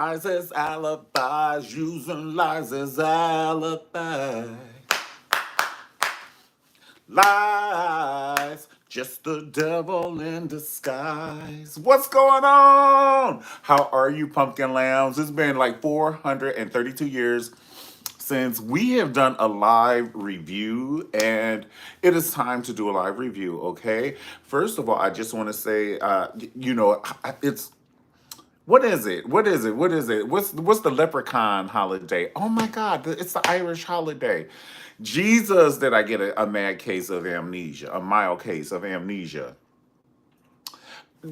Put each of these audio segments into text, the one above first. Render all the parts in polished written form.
Lies as alibis, using lies as alibi. Lies, just the devil in disguise. What's going on? How are you, pumpkin lambs? It's been like 432 years since we have done a live review, and it is time to do a live review, okay? First of all, I just want to say, it's what is it? What is it? What is it? What's the leprechaun holiday? Oh my God, it's the Irish holiday. Jesus, did I get a mad case of amnesia, a mild case of amnesia?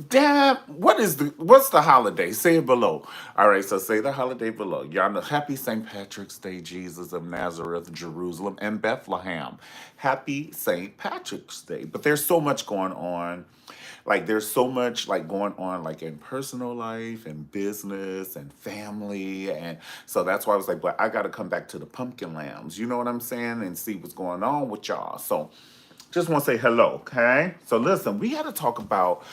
Damn, what's the holiday? Say it below. All right, so say the holiday below. Y'all know Happy St. Patrick's Day, Jesus of Nazareth, Jerusalem, and Bethlehem. Happy St. Patrick's Day. But there's so much going on. Like there's so much like going on like in personal life and business and family. And so that's why I was like, but I gotta come back to the pumpkin lambs. You know what I'm saying? And see what's going on with y'all. So just want to say hello, okay? So listen, we had to talk about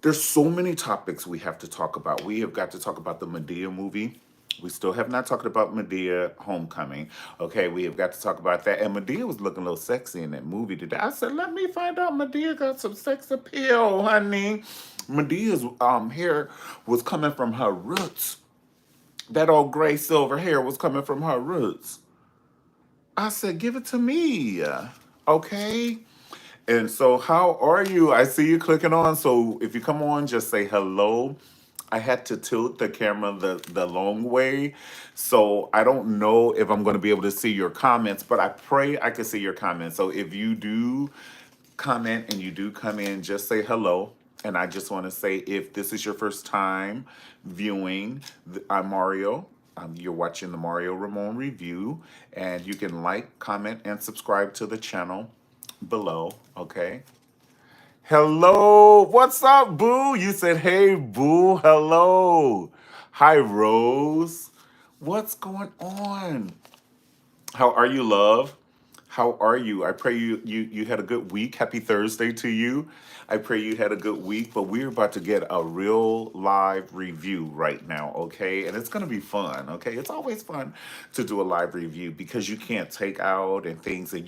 there's so many topics we have to talk about. We have got to talk about the Madea movie. We still have not talked about Madea Homecoming. Okay, we have got to talk about that. And Madea was looking a little sexy in that movie today. I said, let me find out Madea got some sex appeal, honey. Medea's hair was coming from her roots. That old gray silver hair was coming from her roots. I said, give it to me. Okay. And so, how are you? I see you clicking on. So, if you come on, just say hello. I had to tilt the camera the long way. So, I don't know if I'm going to be able to see your comments, but I pray I can see your comments. So, if you do comment and you do come in, just say hello. And I just want to say if this is your first time viewing, I'm Mario. You're watching the Mario Ramon review, and you can like, comment, and subscribe to the channel below, okay? Hello, what's up, boo? You said, hey, boo, hello. Hi, Rose. What's going on? How are you, love? How are you? I pray you had a good week. Happy Thursday to you. I pray you had a good week, but we're about to get a real live review right now, okay? And it's going to be fun, okay? It's always fun to do a live review because you can't take out and things, and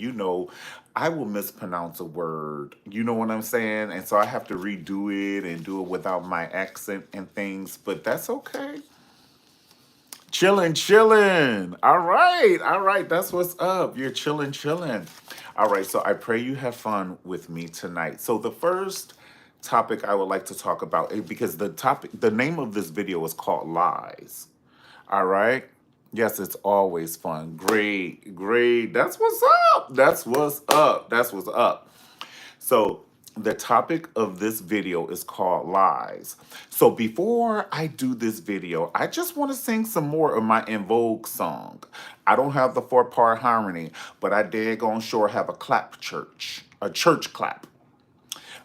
I will mispronounce a word. You know what I'm saying? And so I have to redo it and do it without my accent and things, but that's okay. Chilling, chilling. All right. That's what's up. You're chilling, chilling. All right. So I pray you have fun with me tonight. So the first topic I would like to talk about, because the name of this video is called Lies. All right. Yes, it's always fun. Great, great. That's what's up. That's what's up. That's what's up. So the topic of this video is called Lies. So before I do this video, I just want to sing some more of my In Vogue song. I don't have the 4-part harmony, but I did on sure have a church clap.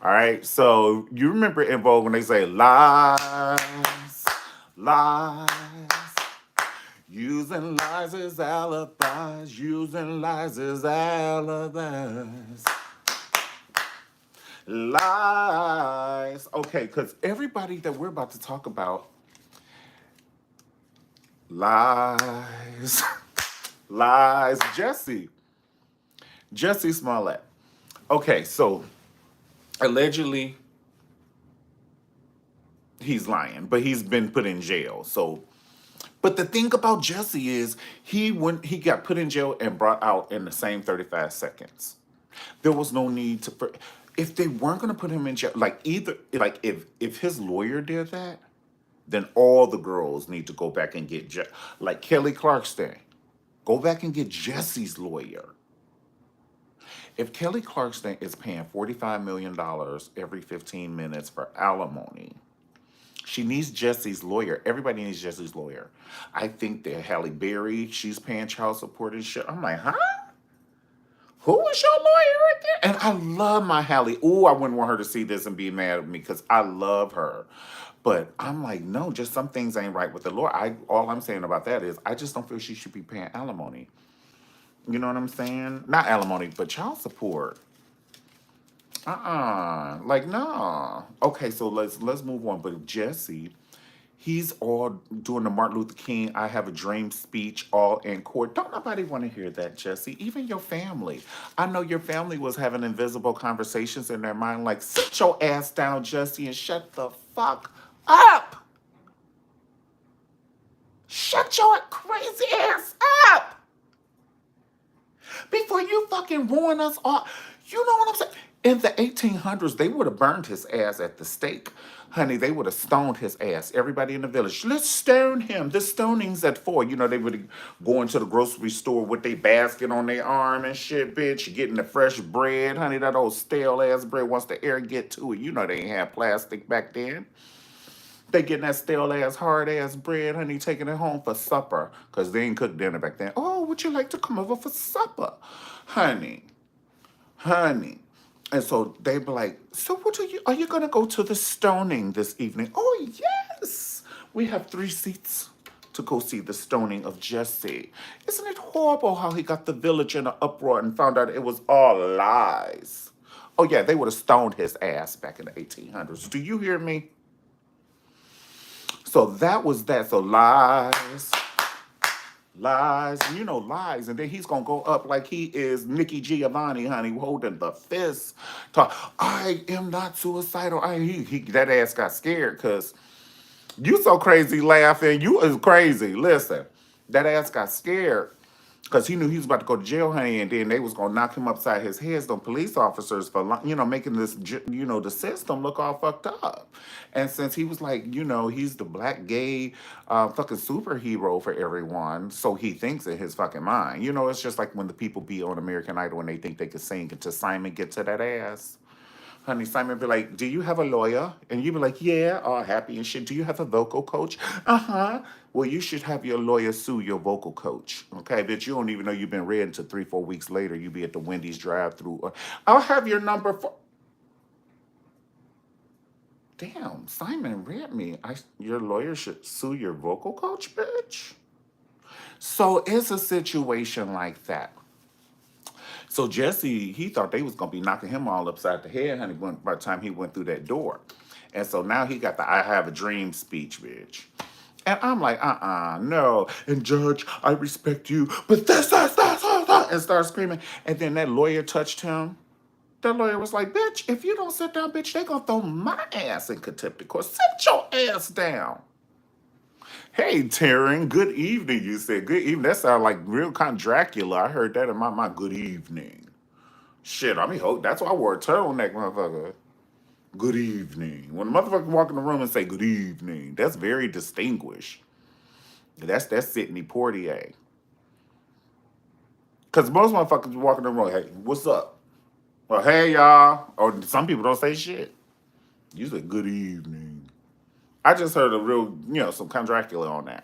All right, so you remember In Vogue when they say lies, lies, using lies as alibis, using lies as alibis. Lies. Okay, because everybody that we're about to talk about, lies. Lies. Jesse Smollett. Okay, so allegedly he's lying, but he's been put in jail. So, but the thing about Jesse is he got put in jail and brought out in the same 35 seconds. There was no need to. If they weren't going to put him in jail, if his lawyer did that, then all the girls need to go back and get like Kelly Clarkson, go back and get Jesse's lawyer. If Kelly Clarkson is paying $45 million every 15 minutes for alimony, she needs Jesse's lawyer. Everybody needs Jesse's lawyer. I think that Halle Berry, she's paying child support and shit. I'm like, huh? Who is your lawyer again? And I love my Halle. Ooh, I wouldn't want her to see this and be mad at me because I love her. But I'm like, no, just some things ain't right with the law. All I'm saying about that is I just don't feel she should be paying alimony. You know what I'm saying? Not alimony, but child support. Like, no. Okay, so let's move on. But Jesse, He's all doing the Martin Luther King I Have a Dream speech all in court. Don't nobody want to hear that, Jesse. Even your family. I know your family was having invisible conversations in their mind like, sit your ass down, Jesse, and shut the fuck up. Shut your crazy ass up before you fucking ruin us all. You know what I'm saying? In the 1800s, they would have burned his ass at the stake. Honey, they would have stoned his ass. Everybody in the village, let's stone him. The stoning's at 4. You know, they would go into the grocery store with their basket on their arm and shit, bitch, getting the fresh bread. Honey, that old stale ass bread, once the air get to it, you know they ain't had plastic back then. They getting that stale ass, hard ass bread, honey, taking it home for supper. Because they ain't cooked dinner back then. Oh, would you like to come over for supper? Honey, honey. And so they be like, so what are you gonna go to the stoning this evening? Oh yes. We have 3 seats to go see the stoning of Jesse. Isn't it horrible how he got the village in an uproar and found out it was all lies? Oh yeah, they would have stoned his ass back in the 1800s. Do you hear me? So that was that. So lies, lies, you know, lies. And then he's going to go up like he is Nikki Giovanni, honey, holding the fist. Talk, I am not suicidal. That ass got scared because you so crazy laughing. You is crazy. Listen, that ass got scared because he knew he was about to go to jail, honey, and then they was gonna knock him upside his head. Them police officers for making this the system look all fucked up. And since he was like he's the black gay fucking superhero for everyone, so he thinks in his fucking mind. It's just like when the people be on American Idol and they think they could sing until Simon get to that ass. Honey, Simon be like, do you have a lawyer? And you be like, yeah, all happy and shit. Do you have a vocal coach? Uh-huh. Well, you should have your lawyer sue your vocal coach. Okay, bitch, you don't even know you've been read until 3-4 weeks later. You be at the Wendy's drive-thru. I'll have your number for... Damn, Simon read me. Your lawyer should sue your vocal coach, bitch? So it's a situation like that. So Jesse, he thought they was gonna be knocking him all upside the head, honey, by the time he went through that door. And so now he got the I have a dream speech, bitch. And I'm like, no. And Judge, I respect you, but this, and started screaming. And then that lawyer touched him. That lawyer was like, bitch, if you don't sit down, bitch, they gonna throw my ass in contempt of court. Sit your ass down. Hey, Taryn, good evening, you said. Good evening. That sounded like real kind of Dracula. I heard that in my good evening. Shit, I mean, that's why I wore a turtleneck, motherfucker. Good evening. When a motherfucker walk in the room and say good evening, that's very distinguished. That's Sidney Poitier. Because most motherfuckers walk in the room, hey, what's up? Or hey, y'all. Or some people don't say shit. You say good evening. I just heard a real, some kind of Dracula on that.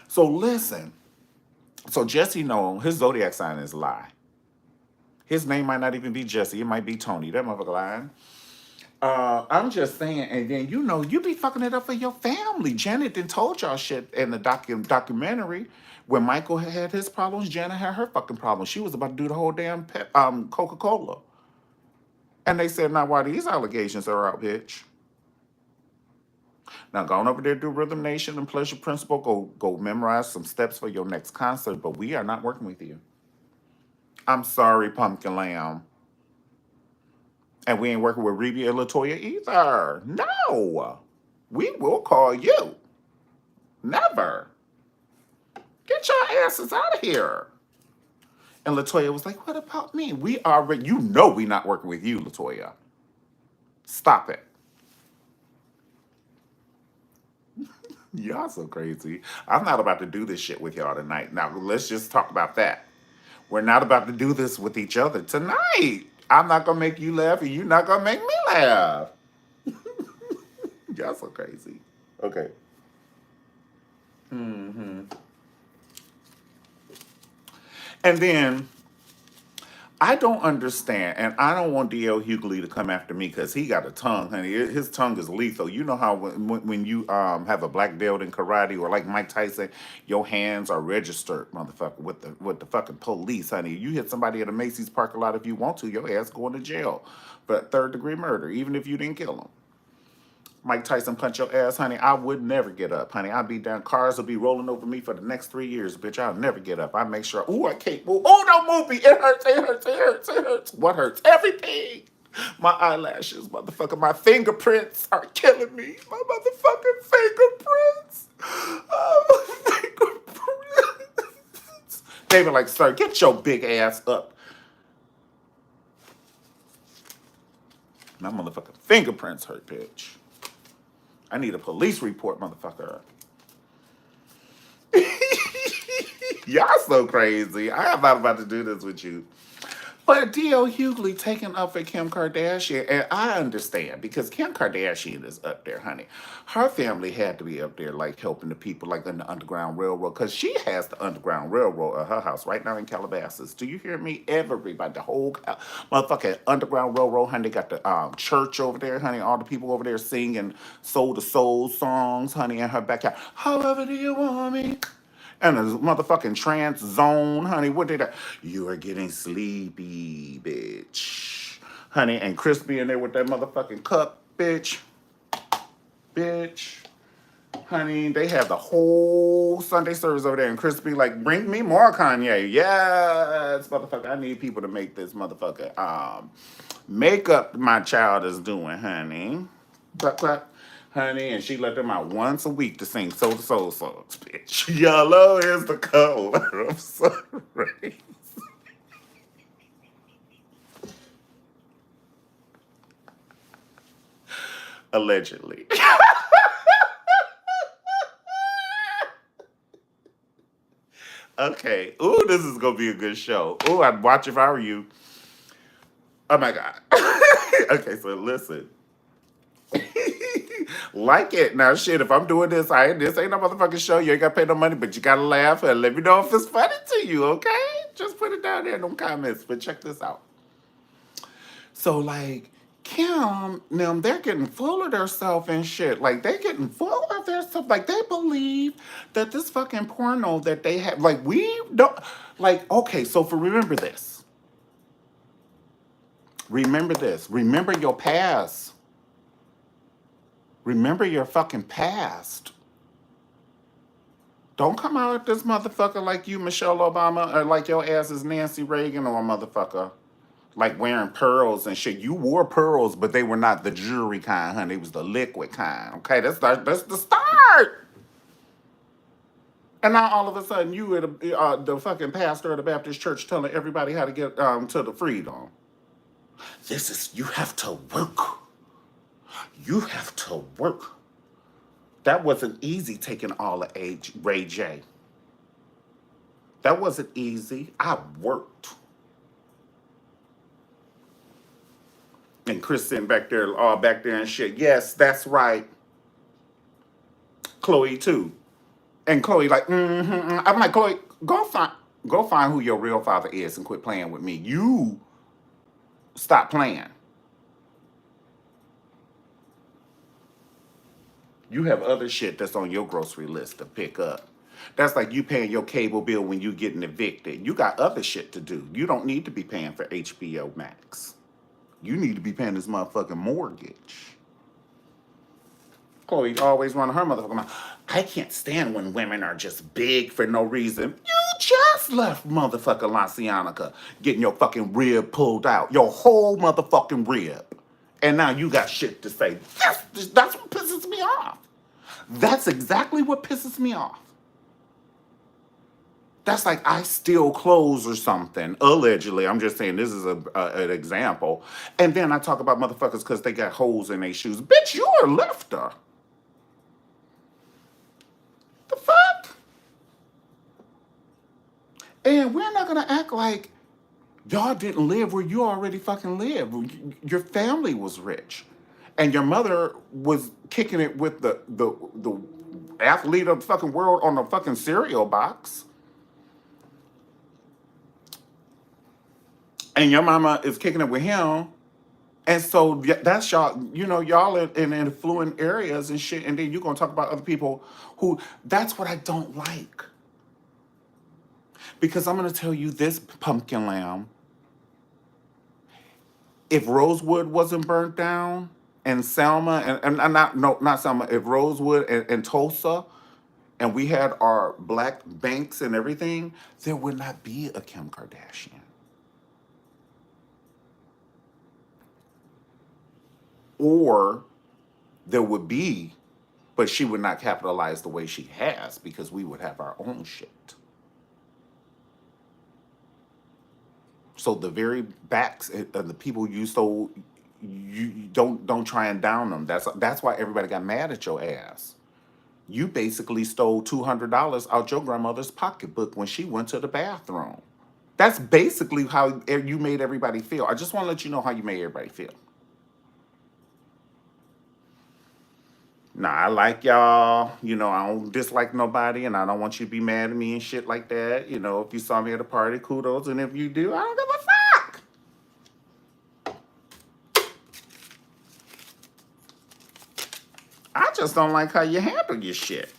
So listen. So Jesse know his zodiac sign is lie. His name might not even be Jesse. It might be Tony. That motherfucker lying. I'm just saying, and then you be fucking it up for your family. Janet done told y'all shit in the documentary. When Michael had his problems, Janet had her fucking problems. She was about to do the whole damn Coca-Cola. And they said, now why these allegations are out, bitch? Now go on over there, do Rhythm Nation and Pleasure Principle. Go memorize some steps for your next concert, but we are not working with you. I'm sorry, Pumpkin Lamb. And we ain't working with Reby and LaToya either. No. We will call you. Never. Get your asses out of here. And LaToya was like, what about me? We already, we not working with you, LaToya. Stop it. Y'all so crazy. I'm not about to do this shit with y'all tonight. Now, let's just talk about that. We're not about to do this with each other tonight. I'm not going to make you laugh, and you're not going to make me laugh. Y'all so crazy. Okay. Mm-hmm. And then, I don't understand, and I don't want D.L. Hughley to come after me because he got a tongue, honey. His tongue is lethal. You know how when you have a black belt in karate or like Mike Tyson, your hands are registered, motherfucker, with the fucking police, honey. You hit somebody at a Macy's parking lot if you want to, your ass going to jail for 3rd-degree murder, even if you didn't kill him. Mike Tyson punch your ass, honey, I would never get up, honey. I'd be down. Cars will be rolling over me for the next 3 years, bitch. I'll never get up. I make sure. Ooh, I can't move. Oh, don't move me. It hurts. It hurts. It hurts. It hurts. What hurts? Everything. My eyelashes, motherfucker. My fingerprints are killing me. My motherfucking fingerprints. Oh, fingerprints. They were like, sir, get your big ass up. My motherfucking fingerprints hurt, bitch. I need a police report, motherfucker. Y'all so crazy. I am not about to do this with you. But D.L. Hughley taking up for Kim Kardashian, and I understand because Kim Kardashian is up there, honey. Her family had to be up there, like helping the people, like in the Underground Railroad, because she has the Underground Railroad at her house right now in Calabasas. Do you hear me? Everybody, the whole motherfucking Underground Railroad, honey, got the church over there, honey. All the people over there singing Soul to Soul songs, honey, in her backyard. However do you want me? And a motherfucking trance zone, honey. What did I? You are getting sleepy, bitch. Honey, and Crispy in there with that motherfucking cup, bitch. Bitch. Honey, they have the whole Sunday service over there. And Crispy like, bring me more Kanye. Yes, motherfucker. I need people to make this motherfucker makeup my child is doing, honey. Clap, clap. Honey, and she let them out once a week to sing Soul to Soul songs, bitch. Yellow is the color of sun rays. Allegedly. Okay. Ooh, this is gonna be a good show. Ooh, I'd watch if I were you. Oh my God. Okay, so listen. Like it. Now, shit, if I'm doing this, this ain't no motherfucking show. You ain't got to pay no money, but you got to laugh and let me know if it's funny to you, okay? Just put it down there in them comments. But check this out. So, like, Kim, them, they're getting full of themselves and shit. Like, they getting full of their stuff. Like, they believe that this fucking porno that they have, like, we don't, like, okay, so remember this. Remember this. Remember your past. Remember your fucking past. Don't come out at this motherfucker like you, Michelle Obama, or like your ass is Nancy Reagan or a motherfucker. Like wearing pearls and shit. You wore pearls, but they were not the jewelry kind, honey. It was the liquid kind. Okay, that's the start. And now all of a sudden you are the fucking pastor of the Baptist church telling everybody how to get to the freedom. You have to work. You have to work. That wasn't easy taking all of Ray J. That wasn't easy. I worked. And Chris sitting back there, all back there and shit. Yes, that's right. Chloe too. And Chloe like, I'm like, Chloe, go find who your real father is and quit playing with me. You stop playing. You have other shit that's on your grocery list to pick up. That's like you paying your cable bill when you getting evicted. You got other shit to do. You don't need to be paying for HBO Max. You need to be paying this motherfucking mortgage. Chloe always running her motherfucking mouth. I can't stand when women are just big for no reason. You just left motherfucking La Cienega getting your fucking rib pulled out. Your whole motherfucking rib. And now you got shit to say. That's what pisses me off. That's exactly what pisses me off. That's like I steal clothes or something. Allegedly. I'm just saying this is an example. And then I talk about motherfuckers because they got holes in their shoes. Bitch, you're a lifter. The fuck? And we're not going to act like y'all didn't live where you already fucking live. Your family was rich. And your mother was kicking it with the athlete of the fucking world on the fucking cereal box. And your mama is kicking it with him. And so that's y'all, y'all in affluent areas and shit. And then you're going to talk about other people who, that's what I don't like. Because I'm going to tell you this, pumpkin lamb. If Rosewood wasn't burnt down and Selma and not no not Selma, if Rosewood and Tulsa, and we had our black banks and everything, there would not be a Kim Kardashian. Or there would be, but she would not capitalize the way she has because we would have our own shit. So the very backs of the people you stole, you don't try and down them. That's why everybody got mad at your ass. You basically stole $200 out your grandmother's pocketbook when she went to the bathroom. That's basically how you made everybody feel. I just want to let you know how you made everybody feel. Nah, I like y'all. You know, I don't dislike nobody, and I don't want you to be mad at me and shit like that. You know, if you saw me at a party, kudos. And if you do, I don't give a fuck. I just don't like how you handle your shit.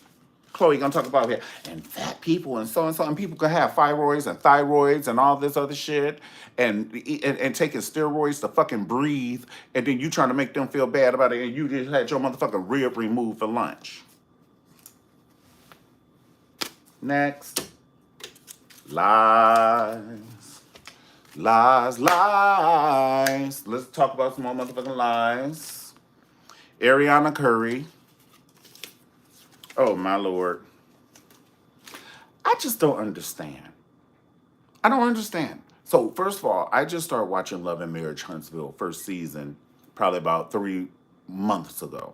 Chloe gonna talk about here and fat people and so, and people can have fibroids and thyroids and all this other shit and taking steroids to fucking breathe, and then you trying to make them feel bad about it, and you just had your motherfucking rib removed for lunch. Next. Lies. Lies, lies. Let's talk about some more motherfucking lies. Ariana Curry. Oh my Lord. I just don't understand. I don't understand. So first of all, I just started watching Love and Marriage Huntsville first season probably about 3 months ago.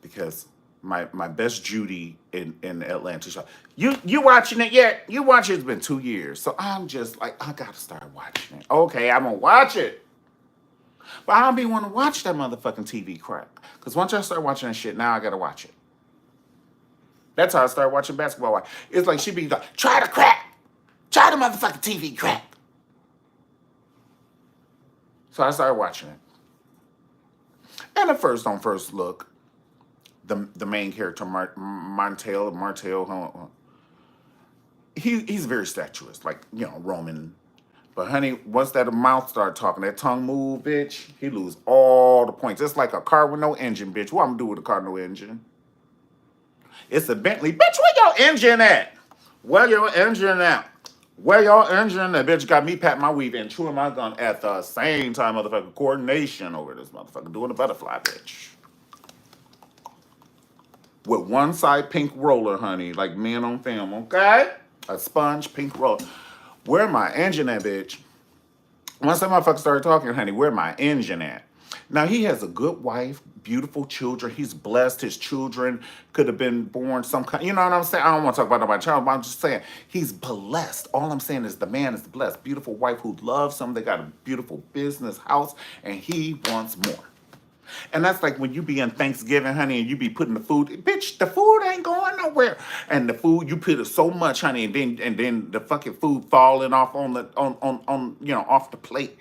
Because my best Judy in Atlanta shot. You watching it yet? You watch it, it's been 2 years. So I'm just like, I gotta start watching it. Okay, I'm gonna watch it. But I don't be want to watch that motherfucking TV crap. Because once I start watching that shit, now I gotta watch it. That's how I started watching Basketball Wives. It's like she be like, try the crack. Try the motherfucking TV crack. So I started watching it. And at first, on first look, the main character, Martell, he's very statuesque, like, you know, Roman. But honey, once that mouth start talking, that tongue move, bitch, he lose all the points. It's like a car with no engine, bitch. What I'm gonna do with a car with no engine? It's a Bentley. Bitch, where your engine at? Where your engine at? Where your engine at? Bitch got me patting my weave and chewing my gun at the same time, motherfucker. Coordination over this motherfucker. Doing a butterfly, bitch. With one side pink roller, honey. Like men on film, okay? A sponge pink roller. Where my engine at, bitch? Once that motherfucker started talking, honey, where my engine at? Now, he has a good wife, beautiful children. He's blessed. His children could have been born some kind. You know what I'm saying? I don't want to talk about nobody's child, but I'm just saying he's blessed. All I'm saying is the man is blessed. Beautiful wife who loves him. They got a beautiful business house, and he wants more. And that's like when you be in Thanksgiving, honey, and you be putting the food, bitch, the food ain't going nowhere. And the food, you put it so much, honey, and then the fucking food falling off on the on you know, off the plate.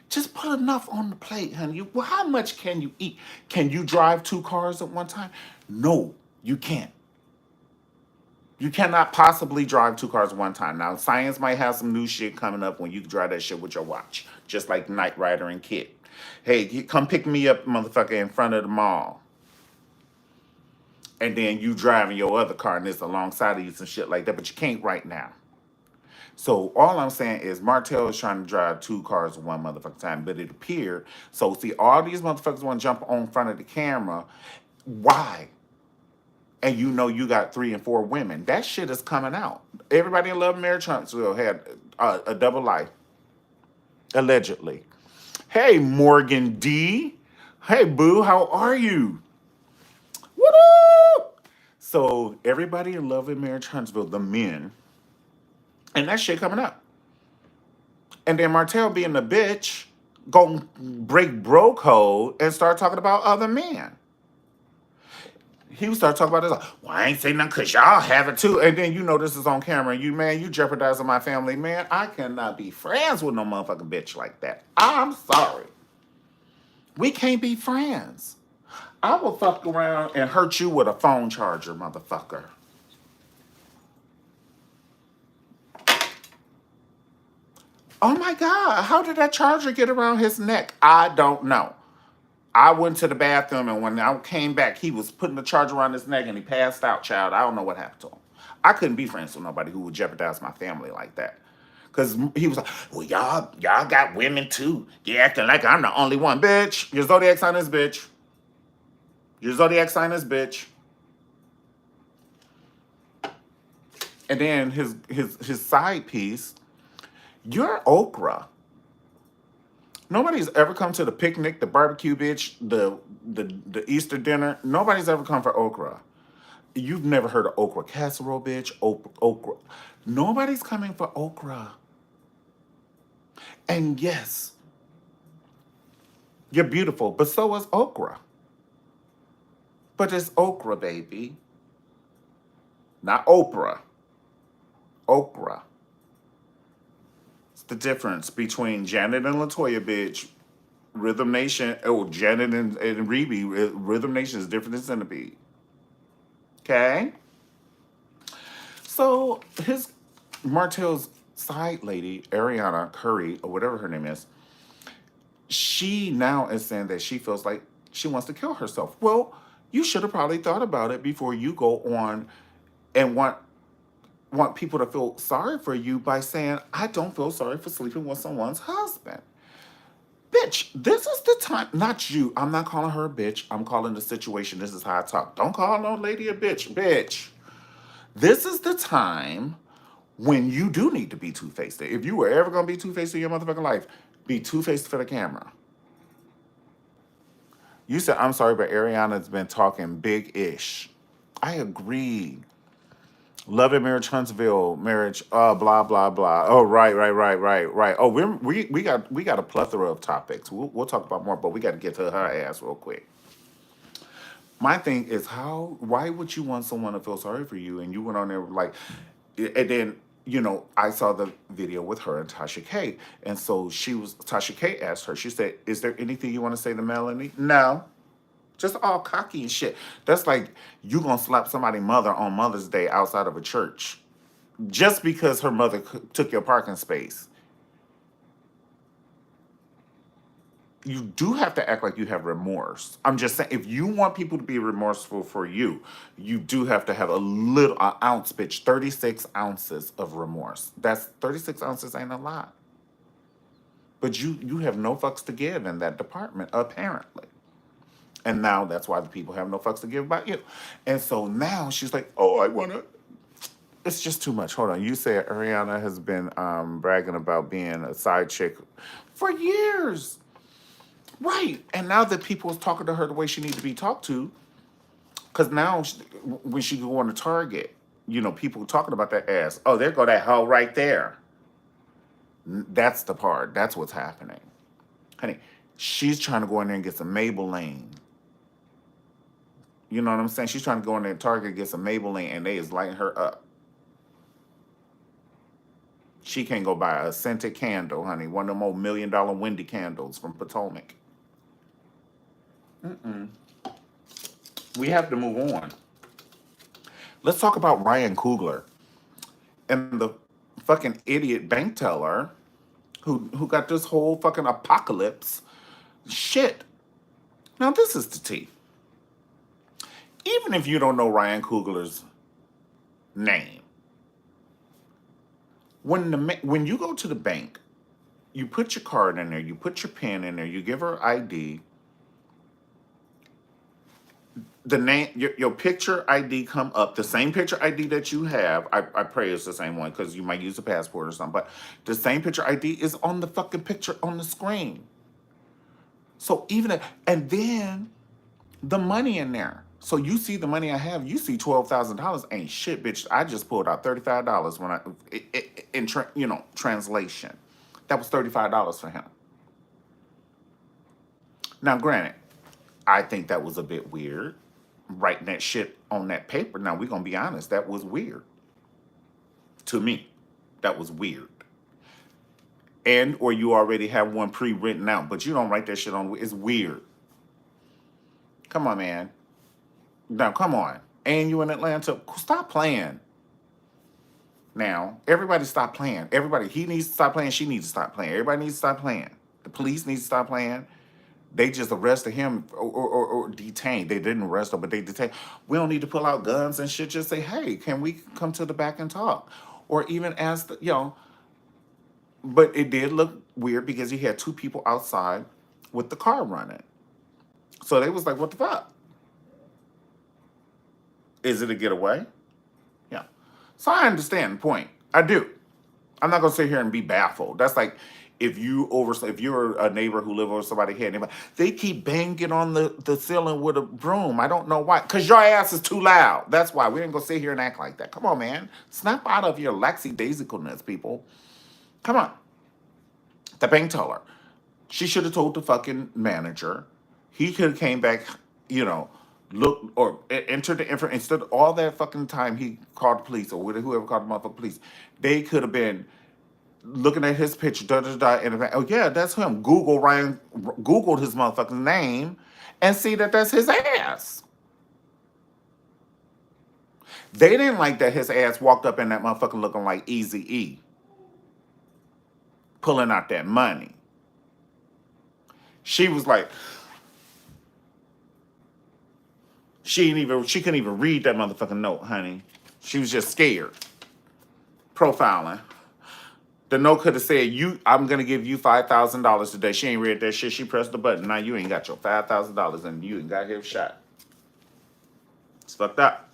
Just put enough on the plate, honey. Well, how much can you eat? Can you drive 2 cars at one time? No, you can't. You cannot possibly drive 2 cars at one time. Now, science might have some new shit coming up when you can drive that shit with your watch, just like Knight Rider and Kid. Hey, come pick me up, motherfucker, in front of the mall. And then you driving your other car and it's alongside of you, some shit like that, but you can't right now. So all I'm saying is Martell is trying to drive 2 cars at one motherfucking time, but it appeared. So see, all these motherfuckers want to jump on front of the camera. Why? And you know you got 3 and 4 women. That shit is coming out. Everybody in Love and Marriage Huntsville had a double life, allegedly. Hey, Morgan D. Hey, boo, how are you? Woo! So everybody in Love and Marriage Huntsville, the men, and that shit coming up. And then Martell being the bitch, gonna break bro code and start talking about other men. He would start talking about this, like, well, I ain't saying nothing because y'all have it too. And then you know this is on camera. And you jeopardizing my family. Man, I cannot be friends with no motherfucking bitch like that. I'm sorry. We can't be friends. I will fuck around and hurt you with a phone charger, motherfucker. Oh my God, how did that charger get around his neck? I don't know. I went to the bathroom, and when I came back, he was putting the charger around his neck, and he passed out, child. I don't know what happened to him. I couldn't be friends with nobody who would jeopardize my family like that. Because he was like, well, y'all got women too. You acting like I'm the only one. Bitch, your zodiac sign is bitch. Your zodiac sign is bitch. And then his side piece, you're okra. Nobody's ever come to the picnic, the barbecue, bitch, the Easter dinner. Nobody's ever come for okra. You've never heard of okra casserole, bitch. Okra. Nobody's coming for okra. And yes, you're beautiful, but so is okra. But it's okra, baby. Not Oprah. Okra. It's the difference between Janet and Latoya, bitch. Rhythm Nation. Oh, Janet and Reby. Rhythm Nation is different than Centipede. Okay? So his Martell's side lady, Ariana Curry, or whatever her name is, she now is saying that she feels like she wants to kill herself. Well, you should have probably thought about it before you go on and want people to feel sorry for you by saying, I don't feel sorry for sleeping with someone's husband. Bitch, this is the time, not you. I'm not calling her a bitch. I'm calling the situation. This is how I talk. Don't call no lady a bitch. Bitch. This is the time when you do need to be two-faced. If you were ever going to be two-faced in your motherfucking life, be two-faced for the camera. You said, I'm sorry, but Ariana's been talking big-ish. I agree. Love and Marriage, Huntsville, marriage, blah, blah, blah. Oh, right. Oh, we got a plethora of topics. We'll talk about more, but we got to get to her ass real quick. My thing is why would you want someone to feel sorry for you? And you went on there like, and then, I saw the video with her and Tasha K. And so Tasha K asked her, she said, is there anything you want to say to Melanie? No. Just all cocky and shit. That's like you gonna slap somebody's mother on Mother's Day outside of a church. Just because her mother took your parking space. You do have to act like you have remorse. I'm just saying, if you want people to be remorseful for you, you do have to have an ounce, bitch, 36 ounces of remorse. That's 36 ounces ain't a lot. But you have no fucks to give in that department, apparently. And now that's why the people have no fucks to give about you. And so now she's like, oh, I want to. It's just too much. Hold on. You said Ariana has been bragging about being a side chick for years. Right. And now that people is talking to her the way she needs to be talked to, because now when she go on to Target, people talking about that ass. Oh, there go that hoe right there. That's the part. That's what's happening. Honey, she's trying to go in there and get some Maybelline. You know what I'm saying? She's trying to go in there and Target and get some Maybelline, and they is lighting her up. She can't go buy a scented candle, honey. One of them old $1 million Wendy candles from Potomac. We have to move on. Let's talk about Ryan Coogler and the fucking idiot bank teller who got this whole fucking apocalypse shit. Now, this is the tea. Even if you don't know Ryan Coogler's name, when you go to the bank, you put your card in there, you put your PIN in there, you give her ID. The name, your picture ID come up, the same picture ID that you have. I pray it's the same one because you might use a passport or something, but the same picture ID is on the fucking picture on the screen. So and then the money in there. So you see the money I have, you see $12,000. Ain't shit, bitch. I just pulled out $35 in translation. That was $35 for him. Now, granted, I think that was a bit weird, writing that shit on that paper. Now, we're going to be honest, that was weird. To me, that was weird. Or you already have one pre-written out, but you don't write that shit on. It's weird. Come on, man. Now, come on. And you in Atlanta, stop playing. Now, everybody stop playing. Everybody, he needs to stop playing. She needs to stop playing. Everybody needs to stop playing. The police need to stop playing. They just arrested him or detained. They didn't arrest him, but they detained. We don't need to pull out guns and shit. Just say, hey, can we come to the back and talk? Or even ask, but it did look weird because he had two people outside with the car running. So they was like, what the fuck? Is it a getaway? Yeah. So I understand the point. I do. I'm not gonna sit here and be baffled. That's like if you're a neighbor who live over somebody's head, they keep banging on the ceiling with a broom. I don't know why. Cause your ass is too loud. That's why. We ain't gonna sit here and act like that. Come on, man. Snap out of your lackadaisicalness, people. Come on. The bank teller. She should have told the fucking manager. He could have came back, look or entered the information instead of all that fucking time he called the police or whoever called the motherfucking police. They could have been looking at his picture, and oh yeah, that's him. Googled his motherfucking name and see that that's his ass. They didn't like that his ass walked up in that motherfucking looking like Eazy-E, pulling out that money. She was like, she couldn't even read that motherfucking note, honey. She was just scared. Profiling. The note could have said, I'm gonna give you $5,000 today. She ain't read that shit. She pressed the button. Now you ain't got your $5,000 and you ain't got him shot. It's fucked up.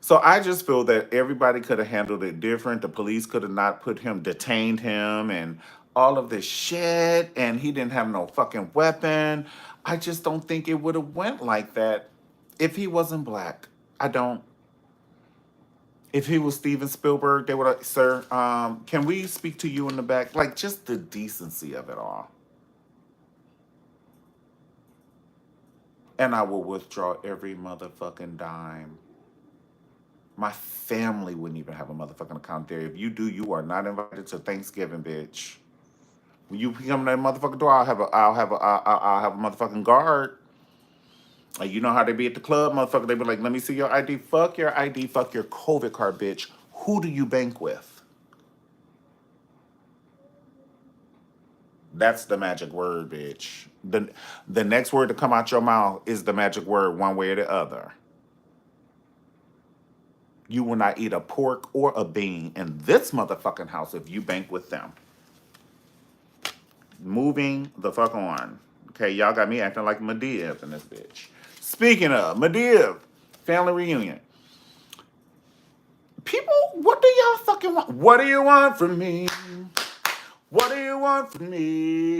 So I just feel that everybody could have handled it different. The police could have not detained him and all of this shit, and he didn't have no fucking weapon. I just don't think it would have went like that if he wasn't black. I don't. If he was Steven Spielberg, they would have, sir, can we speak to you in the back? Like, just the decency of it all. And I will withdraw every motherfucking dime. My family wouldn't even have a motherfucking account there. If you do, you are not invited to Thanksgiving, bitch. When you come to that motherfucking door, I'll have a motherfucking guard. Like, you know how they be at the club, motherfucker? They be like, let me see your ID. Fuck your ID. Fuck your COVID card, bitch. Who do you bank with? That's the magic word, bitch. The next word to come out your mouth is the magic word, one way or the other. You will not eat a pork or a bean in this motherfucking house if you bank with them. Moving the fuck on. Okay, y'all got me acting like Madea in this bitch. Speaking of Madea, family reunion. People, what do y'all fucking want? What do you want from me? What do you want from me?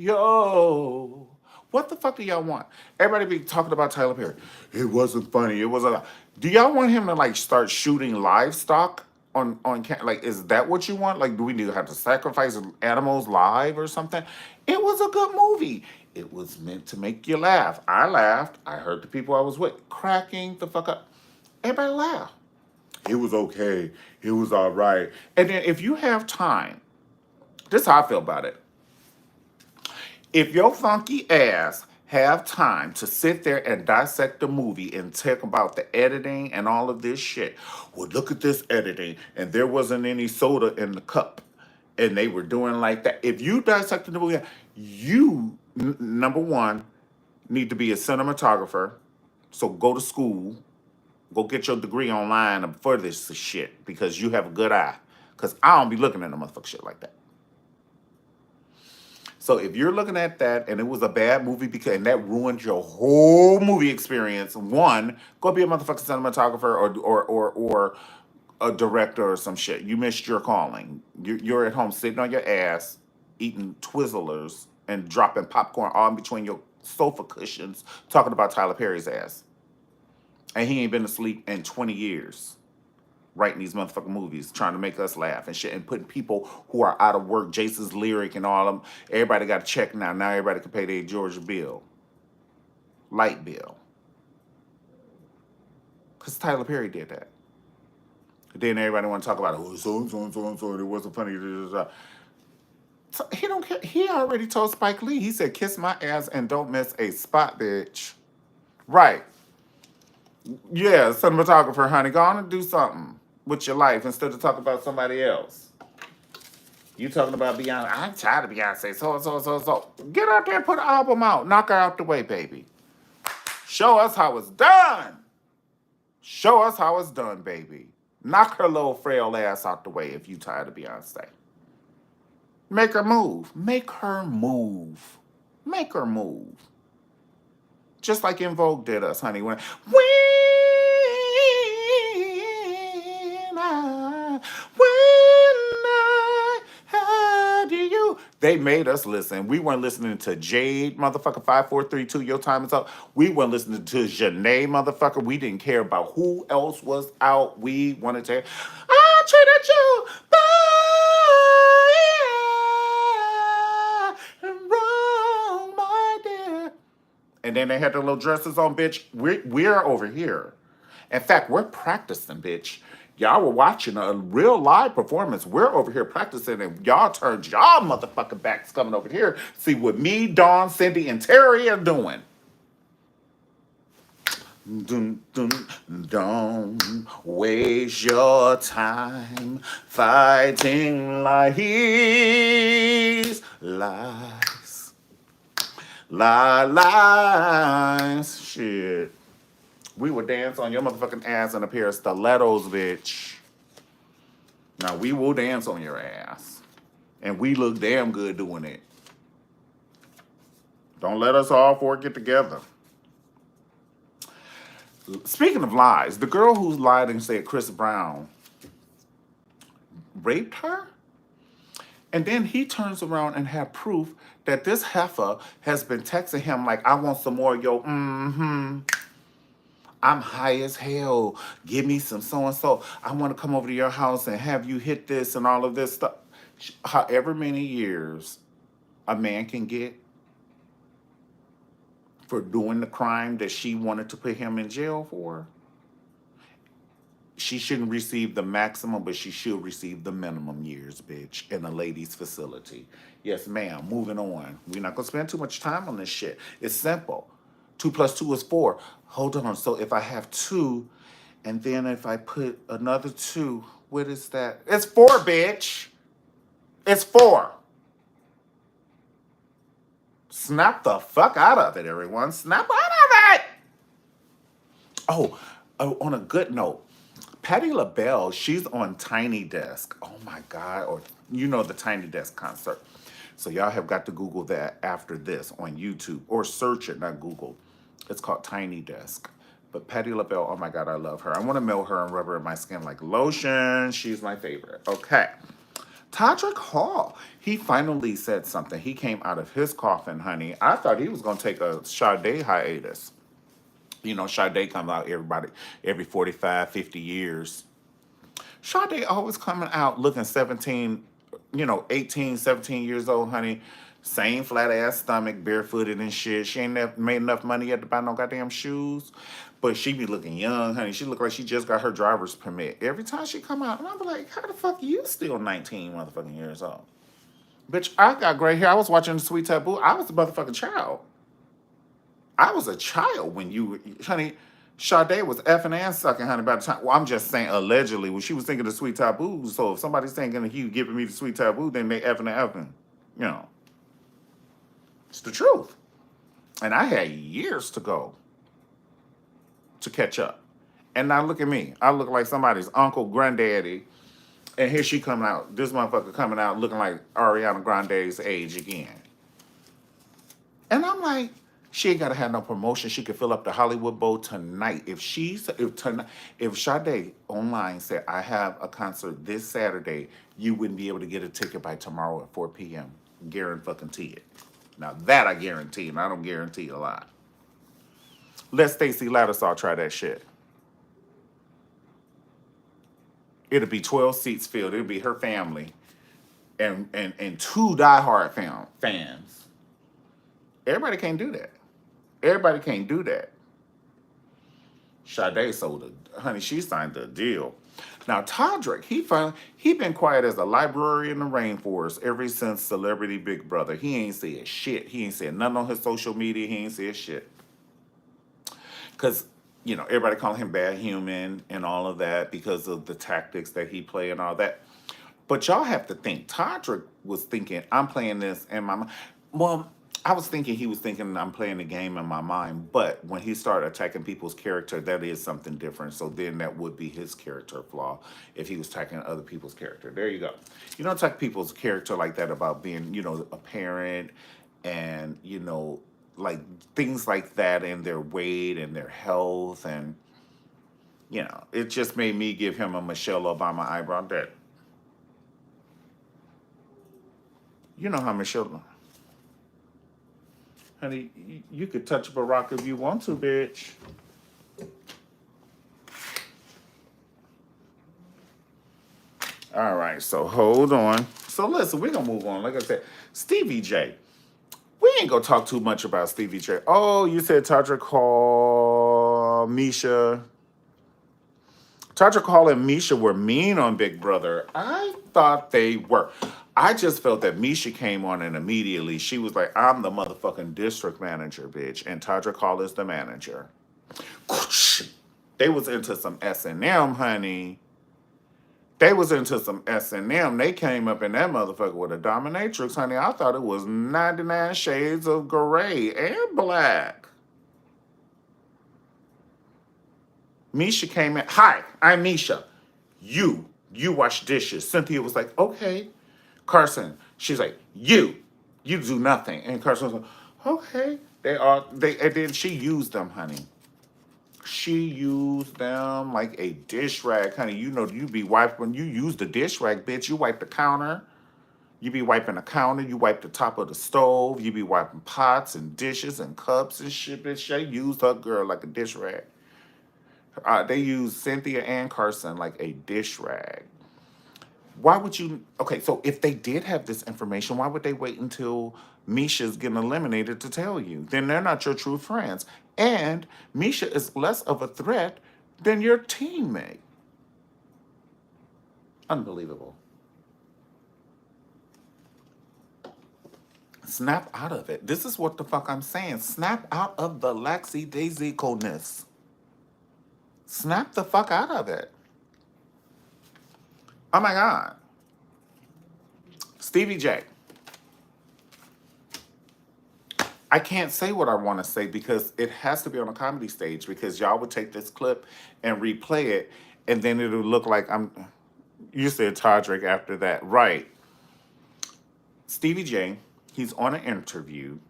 Yo. What the fuck do y'all want? Everybody be talking about Tyler Perry. It wasn't funny. It wasn't. Do y'all want him to like start shooting livestock on like? Is that what you want? Like, do we need to have to sacrifice animals live or something? It was a good movie. It was meant to make you laugh. I laughed. I heard the people I was with cracking the fuck up. Everybody laughed. It was okay. It was all right. And then if you have time, this is how I feel about it. If your funky ass have time to sit there and dissect the movie and talk about the editing and all of this shit, well, look at this editing, and there wasn't any soda in the cup, and they were doing like that. If you dissected the movie, you, number one, need to be a cinematographer, so go to school, go get your degree online for this shit, because you have a good eye, because I don't be looking at no motherfucker shit like that. So if you're looking at that and it was a bad movie and that ruined your whole movie experience, one, go be a motherfucking cinematographer or a director or some shit. You missed your calling. You're at home sitting on your ass, eating Twizzlers and dropping popcorn all in between your sofa cushions, talking about Tyler Perry's ass. And he ain't been asleep in 20 years. Writing these motherfucking movies, trying to make us laugh and shit, and putting people who are out of work, Jason's Lyric and all of them, everybody got a check now. Now everybody can pay their Georgia bill, light bill. Because Tyler Perry did that. Then everybody want to talk about, oh, so, it wasn't funny. So he don't care. He already told Spike Lee, he said, kiss my ass and don't miss a spot, bitch. Right. Yeah, cinematographer, honey, go on and do something with your life instead of talking about somebody else. You talking about Beyonce? I'm tired of Beyonce. So. Get out there and put an album out. Knock her out the way, baby. Show us how it's done. Show us how it's done, baby. Knock her little frail ass out the way if you tired of Beyonce. Make her move. Make her move. Make her move. Just like In Vogue did us, honey. When I had you. They made us listen. We weren't listening to Jade, motherfucker, 5432, your time is up. We weren't listening to Janae, motherfucker. We didn't care about who else was out. We wanted to, I treated you wrong, my dear. And then they had their little dresses on, bitch. We're over here. In fact, we're practicing, bitch. Y'all were watching a real live performance. We're over here practicing, and y'all turned y'all motherfucking backs coming over here. See what me, Dawn, Cindy, and Terry are doing. Don't waste your time fighting lies. Lies. Shit. We would dance on your motherfucking ass in a pair of stilettos, bitch. Now, we will dance on your ass. And we look damn good doing it. Don't let us all four get together. Speaking of lies, the girl who lied and said Chris Brown raped her, and then he turns around and had proof that this heifer has been texting him like, I want some more, yo, I'm high as hell. Give me some so-and-so. I want to come over to your house and have you hit this and all of this stuff. However many years a man can get for doing the crime that she wanted to put him in jail for, she shouldn't receive the maximum, but she should receive the minimum years, bitch, in a ladies' facility. Yes, ma'am. Moving on. We're not going to spend too much time on this shit. It's simple. 2 + 2 is 4. Hold on. So if I have 2, and then if I put another 2, what is that? It's 4, bitch. It's 4. Snap the fuck out of it, everyone. Snap out of it. Oh, on a good note, Patti LaBelle, she's on Tiny Desk. Oh my God. Or, you know, the Tiny Desk concert. So y'all have got to Google that after this on YouTube. Or search it, not Google. It's called Tiny Desk. But Patti LaBelle, oh my God, I love her. I want to melt her and rub her in my skin like lotion. She's my favorite. Okay. Todrick Hall, he finally said something. He came out of his coffin, honey. I thought he was going to take a Sade hiatus. You know, Sade comes out every 45, 50 years. Sade always coming out looking 17, 18, 17 years old, honey. Same flat ass stomach, barefooted and shit. She ain't made enough money yet to buy no goddamn shoes. But she be looking young, honey. She look like she just got her driver's permit. Every time she come out, and I be like, how the fuck you still 19 motherfucking years old? Bitch, I got gray hair. I was watching The Sweet Taboo. I was a motherfucking child. I was a child when honey, Sade was effing and sucking, honey, by the time, well, I'm just saying allegedly, when she was thinking the Sweet Taboo, so if somebody's thinking he giving me the Sweet Taboo, then they effing and effing, It's the truth. And I had years to go to catch up. And now look at me. I look like somebody's uncle, granddaddy, and here she coming out, this motherfucker coming out looking like Ariana Grande's age again. And I'm like, she ain't gotta have no promotion. She could fill up the Hollywood Bowl tonight. If Sade online said, I have a concert this Saturday, you wouldn't be able to get a ticket by tomorrow at 4 p.m. Guarantee it. Now that I guarantee, and I don't guarantee a lot. Let Stacey Lattisaw try that shit. It'll be 12 seats filled. It'll be her family and 2 diehard fans. Everybody can't do that. Everybody can't do that. Sade sold it. Honey, she signed the deal. Now, Todrick, he been quiet as a library in the rainforest ever since Celebrity Big Brother. He ain't said shit. He ain't said nothing on his social media. He ain't said shit. Because, everybody calling him bad human and all of that because of the tactics that he play and all that. But y'all have to think. Todrick was thinking, I'm playing this in my mind. Well, I was thinking he was thinking I'm playing the game in my mind. But when he started attacking people's character, that is something different. So then that would be his character flaw if he was attacking other people's character. There you go. You don't attack people's character like that about being, a parent and, like things like that and their weight and their health. And, it just made me give him a Michelle Obama eyebrow that, you know how Michelle. Honey, you could touch Barack if you want to, bitch. All right, so hold on. So listen, we're gonna move on. Like I said, Stevie J. We ain't gonna talk too much about Stevie J. Oh, you said Tadra Hall, Misha. Tadra Hall and Misha were mean on Big Brother. I thought they were. I just felt that Misha came on and immediately she was like, I'm the motherfucking district manager, bitch. And Tadra Hall is the manager. They was into some S&M, honey. They was into some S&M. They came up in that motherfucker with a dominatrix, honey. I thought it was 99 shades of gray and black. Misha came in. Hi, I'm Misha. You wash dishes. Cynthia was like, okay. Carson, she's like, you do nothing. And Carson was like, okay. And then she used them, honey. She used them like a dish rag, honey. You be wiping when you use the dish rag, bitch. You wipe the counter. You be wiping the counter. You wipe the top of the stove. You be wiping pots and dishes and cups and shit, bitch. They used her girl like a dish rag. They used Cynthia and Carson like a dish rag. Why would you? Okay, so if they did have this information, why would they wait until Misha's getting eliminated to tell you? Then they're not your true friends. And Misha is less of a threat than your teammate. Unbelievable. Snap out of it. This is what the fuck I'm saying. Snap out of the lackadaisicalness. Snap the fuck out of it. Oh my God. Stevie J. I can't say what I want to say because it has to be on a comedy stage because y'all would take this clip and replay it and then it'll look like you said Todrick after that. Right. Stevie J, he's on an interview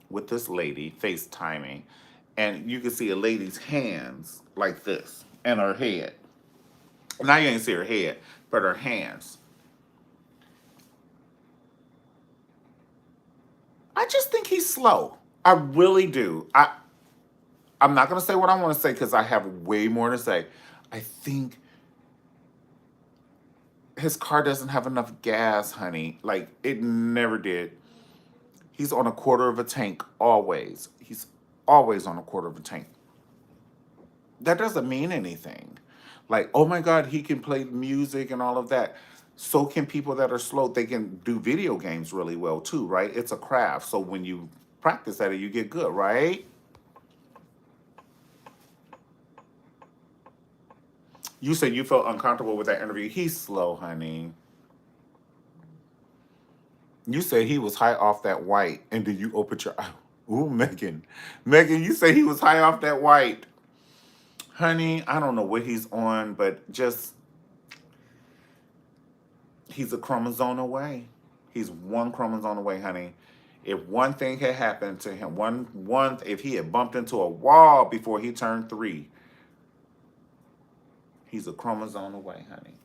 with this lady, FaceTiming, and you can see a lady's hands like this and her head. Now you ain't see her head, but her hands. I just think he's slow. I really do. I'm not going to say what I want to say because I have way more to say. I think his car doesn't have enough gas, honey. Like, it never did. He's on a quarter of a tank always. He's always on a quarter of a tank. That doesn't mean anything. Like, oh my God, he can play music and all of that. So can people that are slow. They can do video games really well too, right? It's a craft. So when you practice at it, you get good, right? You said you felt uncomfortable with that interview. He's slow, honey. You said he was high off that white, and then you opened your eye. Ooh, Megan. Megan, you say he was high off that white. Honey, I don't know what he's on, but just, he's a chromosome away. He's one chromosome away, honey. If one thing had happened to him, if he had bumped into a wall before he turned 3, he's a chromosome away, honey.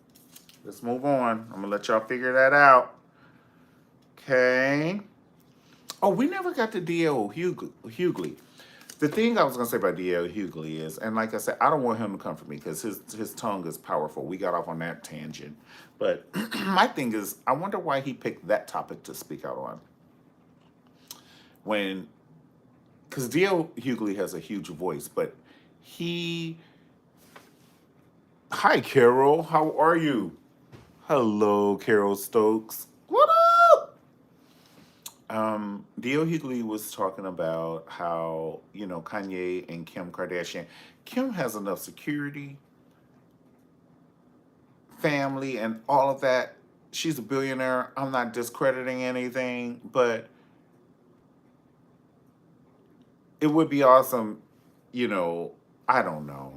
Let's move on. I'm gonna let y'all figure that out. Okay. Oh, we never got to D.L. Hughley. The thing I was gonna say about D.L. Hughley is, and like I said, I don't want him to come for me because his tongue is powerful. We got off on that tangent. But my thing is, I wonder why he picked that topic to speak out on. Because D.L. Hughley has a huge voice, but hi, Carol, how are you? Hello, Carol Stokes. What up? D.L. Hughley was talking about how, Kanye and Kim Kardashian. Kim has enough security, family, and all of that. she's a billionaire. I'm not discrediting anything, but it would be awesome, you know, I don't know.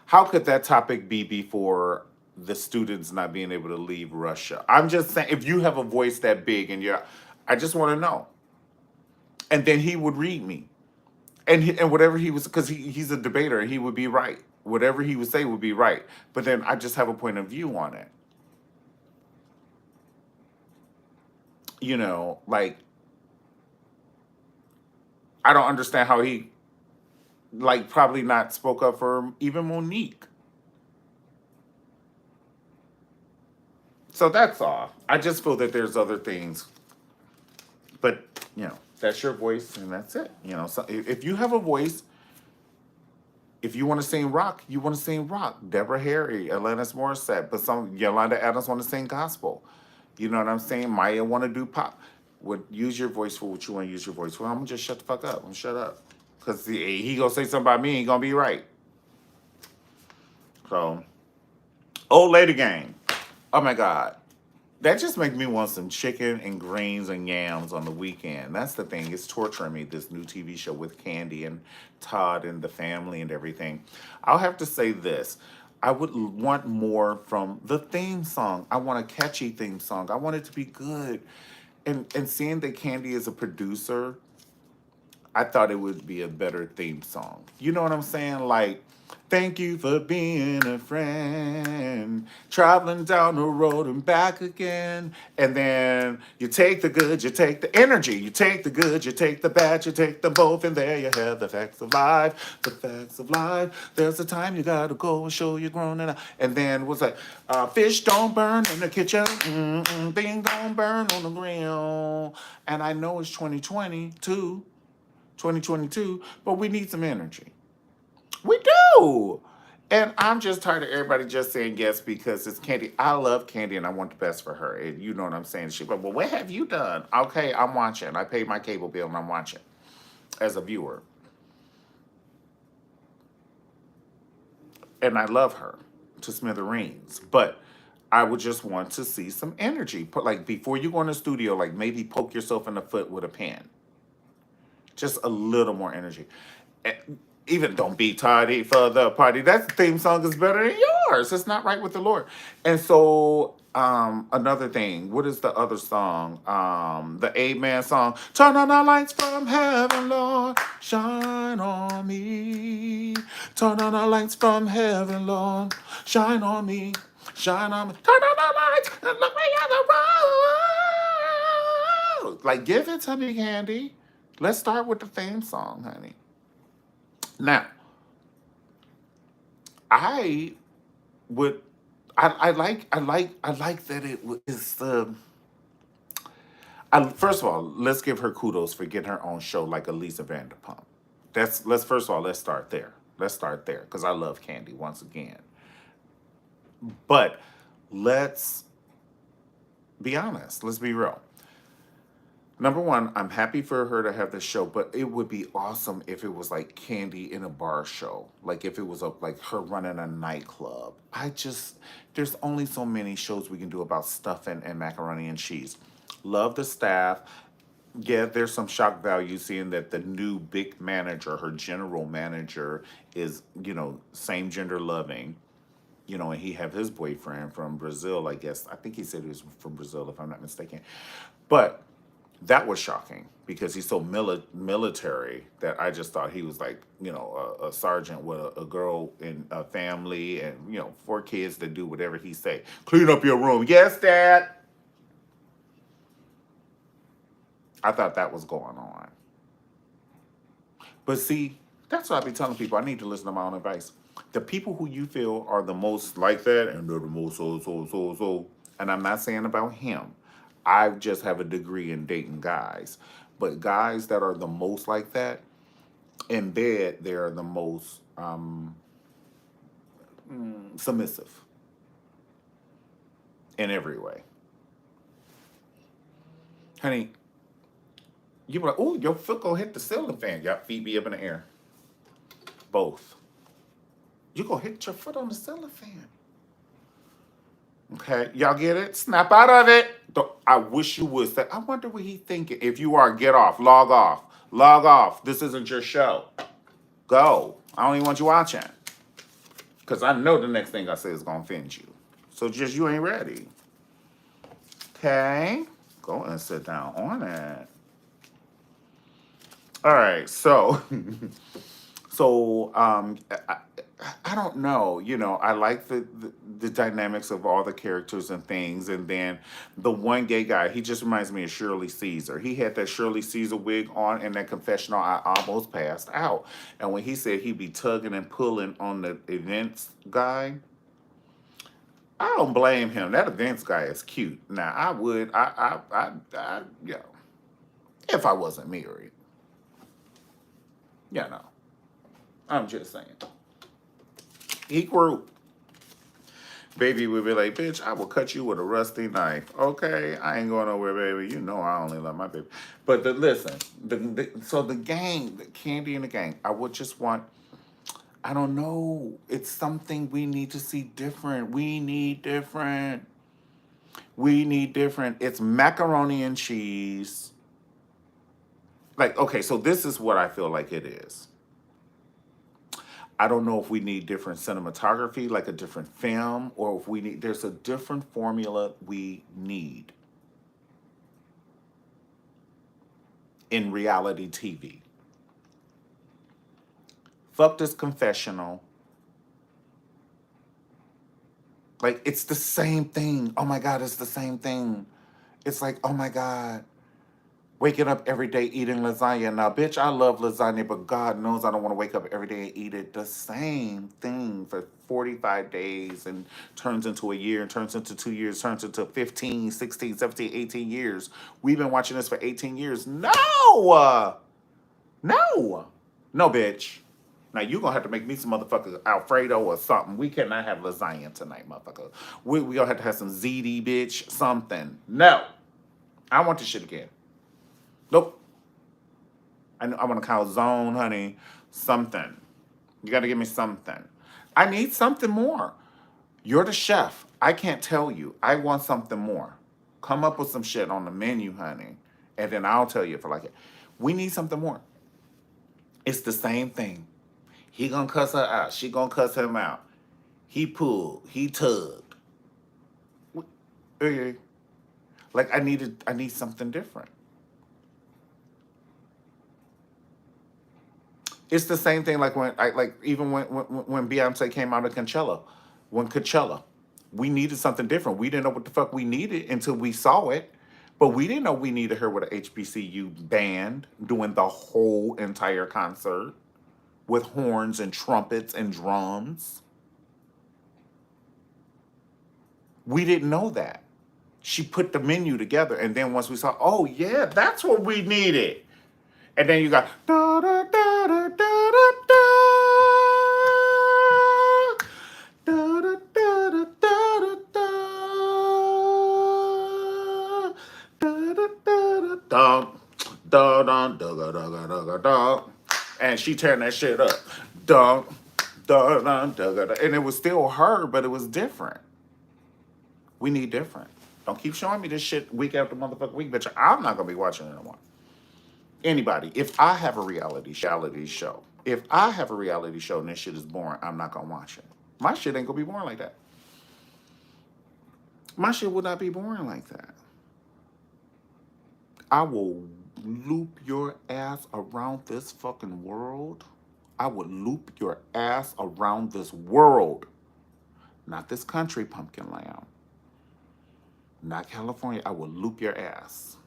How could that topic be before the students not being able to leave Russia? I'm just saying, if you have a voice that big and you're, I just want to know. And then he would read me. And whatever he was, because he's a debater, he would be right. Whatever he would say would be right. But then I just have a point of view on it. You know, like, I don't understand how he, like, probably not spoke up for even Monique. So that's all. I just feel that there's other things, but that's your voice and that's it. So if you have a voice, if you want to sing rock, you want to sing rock. Deborah Harry, Alanis Morissette, but some Yolanda Adams want to sing gospel. You know what I'm saying? Maya want to do pop. Would use your voice for what you want to use your voice for. I'm gonna just shut the fuck up. I'm gonna shut up because he gonna say something about me. He gonna be right. So, old lady gang. Oh my god. That just makes me want some chicken and greens and yams on the weekend. That's the thing. It's torturing me, this new TV show with Candy and Todd and the family and everything. I'll have to say this. I would want more from the theme song. I want a catchy theme song. I want it to be good. And seeing that Candy is a producer, I thought it would be a better theme song. You know what I'm saying? Like, thank you for being a friend, traveling down the road and back again. And then you take the good, you take the energy, you take the good, you take the bad, you take them both, and there you have the facts of life. The facts of life. There's a time you gotta go and show you're grown. And then what's that? Fish don't burn in the kitchen. Things don't burn on the grill. And I know it's 2022, but we need some energy. We do. And I'm just tired of everybody just saying yes because it's Candy. I love Candy and I want the best for her. And you know what I'm saying? She's like, well, what have you done? Okay, I'm watching. I paid my cable bill and I'm watching as a viewer. And I love her to smithereens. But I would just want to see some energy. Put, like, before you go in the studio, like, maybe poke yourself in the foot with a pen. Just a little more energy. Even don't be tardy for the party. That theme song is better than yours. It's not right with the Lord. And so, another thing, what is the other song? The Amen song. Turn on the lights from heaven, Lord. Shine on me. Turn on the lights from heaven, Lord. Shine on me. Shine on me. Turn on the lights and look me on the road. Like, give it to me, Candy. Let's start with the theme song, honey. Now, I would, I like that it is the. First of all, let's give her kudos for getting her own show like Elisa Vanderpump. Let's first of all let's start there. Let's start there because I love Candy once again. But let's be honest. Let's be real. Number one, I'm happy for her to have this show, but it would be awesome if it was like Candy in a bar show. Like if it was like her running a nightclub. There's only so many shows we can do about stuff and macaroni and cheese. Love the staff. Yeah, there's some shock value seeing that the new big manager, her general manager, is, same gender loving. And he have his boyfriend from Brazil, I guess. I think he said he was from Brazil, if I'm not mistaken. But that was shocking because he's so military that I just thought he was like, a sergeant with a girl and a family and, 4 kids that do whatever he say. Clean up your room. Yes, Dad. I thought that was going on. But see, that's what I be telling people. I need to listen to my own advice. The people who you feel are the most like that and they're the most so, and I'm not saying about him. I just have a degree in dating guys. But guys that are the most like that, in bed, they're the most submissive in every way. Honey, you be like, oh, your foot go hit the ceiling fan. Your feet be up in the air. Both. You go hit your foot on the ceiling fan. Okay, y'all get it? Snap out of it. I wish you would say, I wonder what he thinking. If you are, get off, log off, log off. This isn't your show. Go. I don't even want you watching. Because I know the next thing I say is going to offend you. So just you ain't ready. Okay? Go and sit down on it. All right, so I don't know. You know, I like the dynamics of all the characters and things, and then the one gay guy. He just reminds me of Shirley Caesar. He had that Shirley Caesar wig on in that confessional. I almost passed out. And when he said he'd be tugging and pulling on the events guy, I don't blame him. That events guy is cute. Now I would, you know, if I wasn't married, you know, I'm just saying. He grew. Baby would be like, bitch, I will cut you with a rusty knife. Okay, I ain't going nowhere, baby. You know I only love my baby. But listen, so the gang, the Candy and the gang, I would just want, I don't know. It's something we need to see different. We need different. We need different. It's macaroni and cheese. Like, okay, so this is what I feel like it is. I don't know if we need different cinematography, like a different film, or if we need, there's a different formula we need in reality TV. Fuck this confessional. Like, it's the same thing. Oh my God, it's the same thing. It's like, oh my God, waking up every day eating lasagna. Now, bitch, I love lasagna, but God knows I don't want to wake up every day and eat it. The same thing for 45 days and turns into a year, and turns into 2 years, turns into 15, 16, 17, 18 years. We've been watching this for 18 years. No! No! No, bitch. Now, you're going to have to make me some motherfucking Alfredo or something. We cannot have lasagna tonight, motherfucker. We going to have to have some ZD, bitch, something. No. I want this shit again. Nope. I want to calzone, honey. Something. You got to give me something. I need something more. You're the chef. I can't tell you. I want something more. Come up with some shit on the menu, honey. And then I'll tell you if I like it. We need something more. It's the same thing. He gonna cuss her out. She gonna cuss him out. He pulled. He tugged. Okay. Like I need something different. It's the same thing like even when Beyonce came out of Coachella. When Coachella. We needed something different. We didn't know what the fuck we needed until we saw it. But we didn't know we needed her with a HBCU band doing the whole entire concert with horns and trumpets and drums. We didn't know that. She put the menu together, and then once we saw, oh yeah, that's what we needed. And then you got da da da da da da da da da da da da da da, and she turned that shit up, dun dun dun dun, and it was still her, but it was different. We need different. Don't keep showing me this shit week after motherfucking week, bitch. I'm not gonna be watching it anymore. Anybody, if I have a reality show, if I have a reality show and this shit is boring, I'm not gonna watch it. My shit ain't gonna be boring like that. My shit will not be boring like that. I will loop your ass around this fucking world. I would loop your ass around this world. Not this country, pumpkin lamb. Not California. I will loop your ass.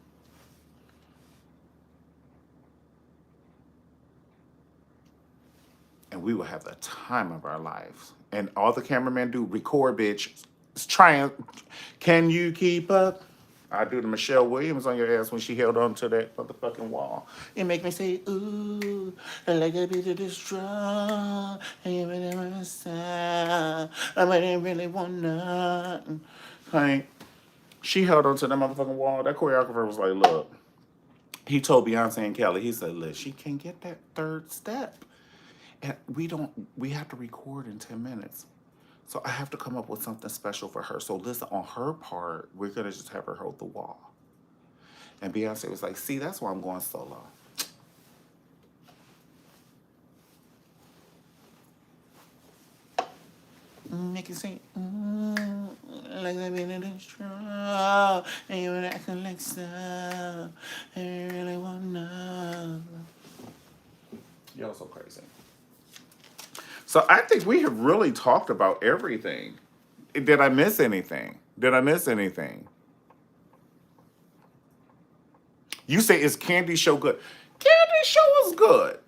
And we will have the time of our lives. And all the cameramen do, record, bitch. It's trying. Can you keep up? I do the Michelle Williams on your ass when she held on to that motherfucking wall. It make me say, ooh, I like a bit of this strong. And you really want to sound. I didn't really want nothing. Honey, she held on to that motherfucking wall. That choreographer was like, look. He told Beyonce and Kelly, he said, look, she can't get that third step. And we have to record in 10 minutes. So I have to come up with something special for her. So listen, on her part, we're gonna just have her hold the wall. And Beyonce was like, see, that's why I'm going solo. Make it sing. Like I've been in this trouble. And you were acting like so. And you really wanna. Y'all so crazy. So I think we have really talked about everything. Did I miss anything? Did I miss anything? You say, is Candy Show good? Candy Show is good.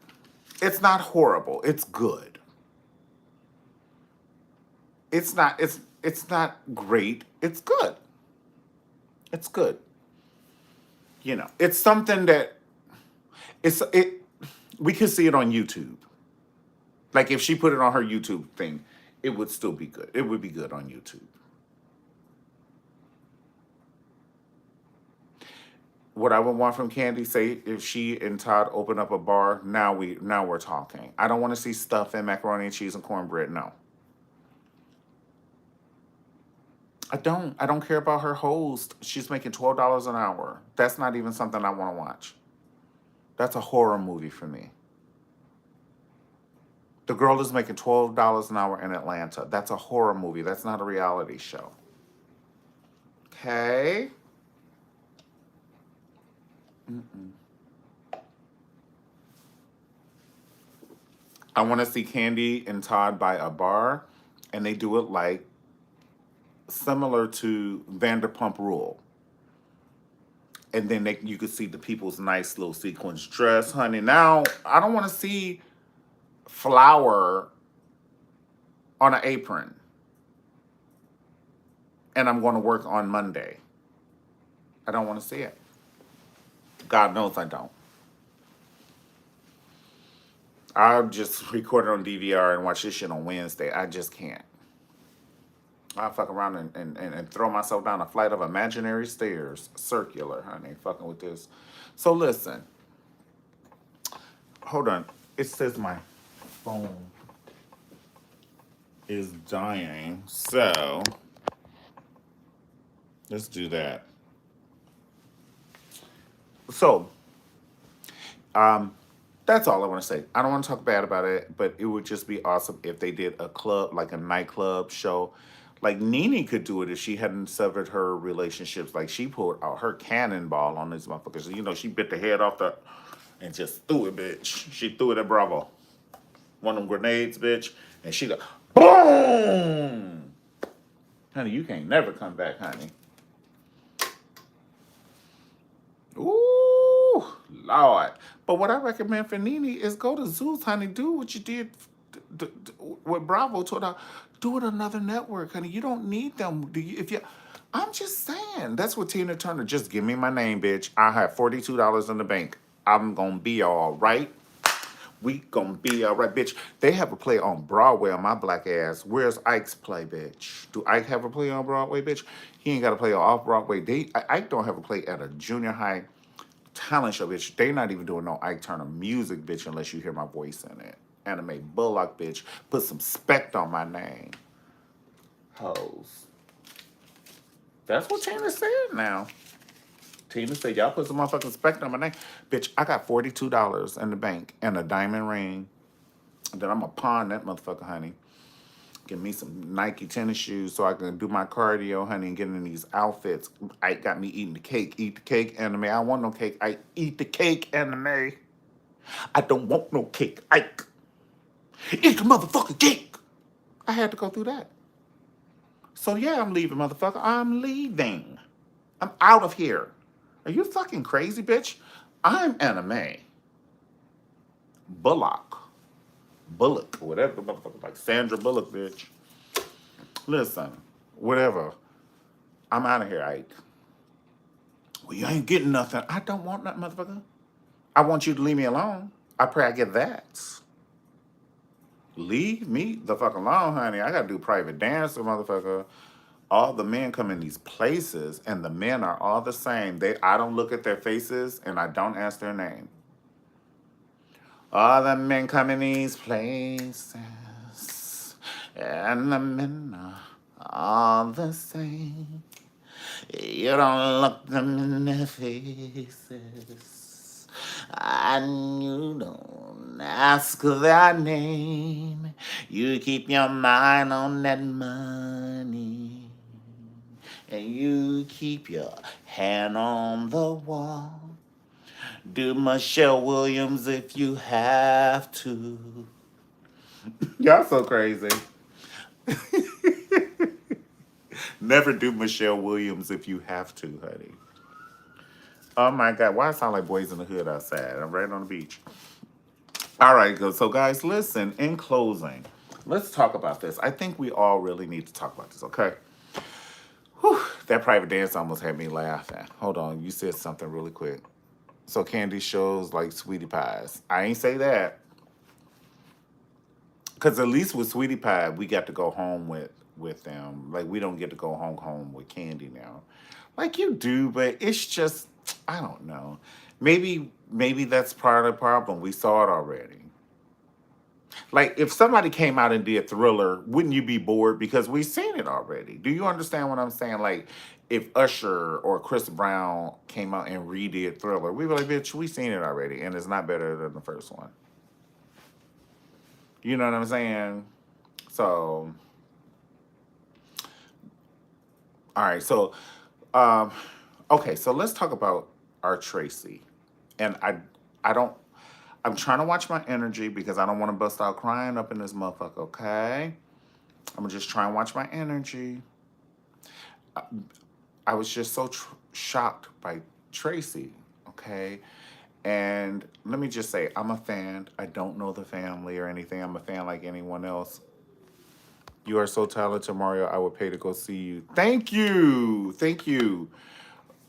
It's not horrible. It's good. It's not great. It's good. It's good. You know, it's something that it we could see it on YouTube. Like if she put it on her YouTube thing, it would still be good. It would be good on YouTube. What I would want from Candy, say if she and Todd open up a bar, now we're talking. I don't want to see stuff in macaroni and cheese and cornbread. No. I don't. I don't care about her host. She's making $12 an hour. That's not even something I want to watch. That's a horror movie for me. The girl is making $12 an hour in Atlanta. That's a horror movie. That's not a reality show. Okay. Mm-mm. I want to see Candy and Todd by a bar, and they do it like similar to Vanderpump Rule. And then you could see the people's nice little sequins dress, honey. Now, I don't want to see flour on an apron. And I'm going to work on Monday. I don't want to see it. God knows I don't. I'll just record it on DVR and watch this shit on Wednesday. I just can't. I'll fuck around and throw myself down a flight of imaginary stairs. Circular, honey. Fucking with this. So listen. Hold on. It says my phone is dying. So let's do that. So, that's all I want to say. I don't want to talk bad about it, but it would just be awesome if they did a club, like a nightclub show. Like Nene could do it if she hadn't severed her relationships. Like she pulled out her cannonball on these motherfuckers. You know, she bit the head off the and just threw it, bitch. She threw it at Bravo. One of them grenades, bitch. And she go, boom! Honey, you can't never come back, honey. Ooh, Lord. But what I recommend for Nene is go to Zeus, honey. Do what you did with Bravo. Do it another network, honey. You don't need them. I'm just saying. That's what Tina Turner. Just give me my name, bitch. I have $42 in the bank. I'm gonna be all right. We gonna be all right, bitch. They have a play on Broadway on my black ass. Where's Ike's play, bitch? Do Ike have a play on Broadway, bitch? He ain't got a play on off Broadway. Ike don't have a play at a junior high talent show, bitch. They not even doing no Ike Turner music, bitch, unless you hear my voice in it. Anime Bullock, bitch. Put some spect on my name. Hoes. That's what Tina said now. Tina said, y'all put some motherfucking spect on my name. Bitch, I got $42 in the bank and a diamond ring. Then I'm going to pawn that motherfucker, honey. Give me some Nike tennis shoes so I can do my cardio, honey, and get in these outfits. Ike got me eating the cake. Eat the cake, anime. I don't want no cake. I eat the cake, anime. I don't want no cake, Ike. Eat the motherfucking cake. I had to go through that. So yeah, I'm leaving, motherfucker. I'm leaving. I'm out of here. Are you fucking crazy, bitch? I'm anime. Bullock, whatever the motherfucker, like Sandra Bullock, bitch. Listen, whatever. I'm out of here, Ike. Well, you ain't getting nothing. I don't want nothing, motherfucker. I want you to leave me alone. I pray I get that. Leave me the fuck alone, honey. I gotta do private dancer, motherfucker. All the men come in these places, and the men are all the same. I don't look at their faces, and I don't ask their name. All the men come in these places, and the men are all the same. You don't look them in their faces, and you don't ask their name. You keep your mind on that money, and you keep your hand on the wall. Do Michelle Williams if you have to. Y'all so crazy. Never do Michelle Williams if you have to, honey. Oh my God, why I sound like Boys in the Hood outside? I'm right on the beach. All right, good. So, guys, listen, in closing, let's talk about this. I think we all really need to talk about this, okay? Whew, that private dance almost had me laughing. Hold on, you said something really quick. So, candy shows like sweetie pies. I ain't say that. Because at least with sweetie pie, we got to go home with them. Like, we don't get to go home with candy now. Like you do, but it's just, I don't know. Maybe that's part of the problem. We saw it already. Like if somebody came out and did Thriller, wouldn't you be bored because we've seen it already? Do you understand what I'm saying? Like if Usher or Chris Brown came out and redid Thriller, we were like, bitch, we seen it already, and it's not better than the first one. You know what I'm saying? So, all right. So, um, okay. So let's talk about our Tracy, and I don't. I'm trying to watch my energy because I don't want to bust out crying up in this motherfucker. Okay. I'm just trying to watch my energy. I, I was just so shocked by Tracy. Okay. And let me just say, I'm a fan. I don't know the family or anything. I'm a fan like anyone else. You are so talented, Mario. I would pay to go see you. Thank you. Thank you.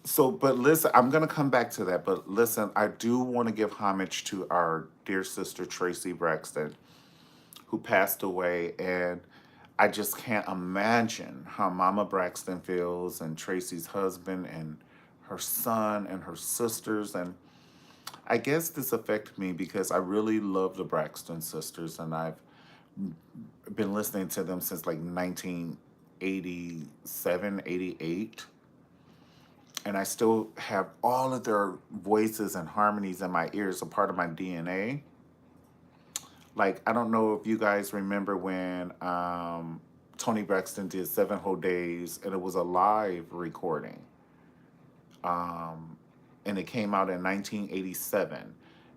So, but listen, I'm going to come back to that. But listen, I do want to give homage to our dear sister, Tracy Braxton, who passed away. And I just can't imagine how Mama Braxton feels and Tracy's husband and her son and her sisters. And I guess this affected me because I really love the Braxton sisters and I've been listening to them since like 1987, 88. And I still have all of their voices and harmonies in my ears, a part of my DNA. Like, I don't know if you guys remember when Tony Braxton did Seven Whole Days, and it was a live recording. Um, and it came out in 1987.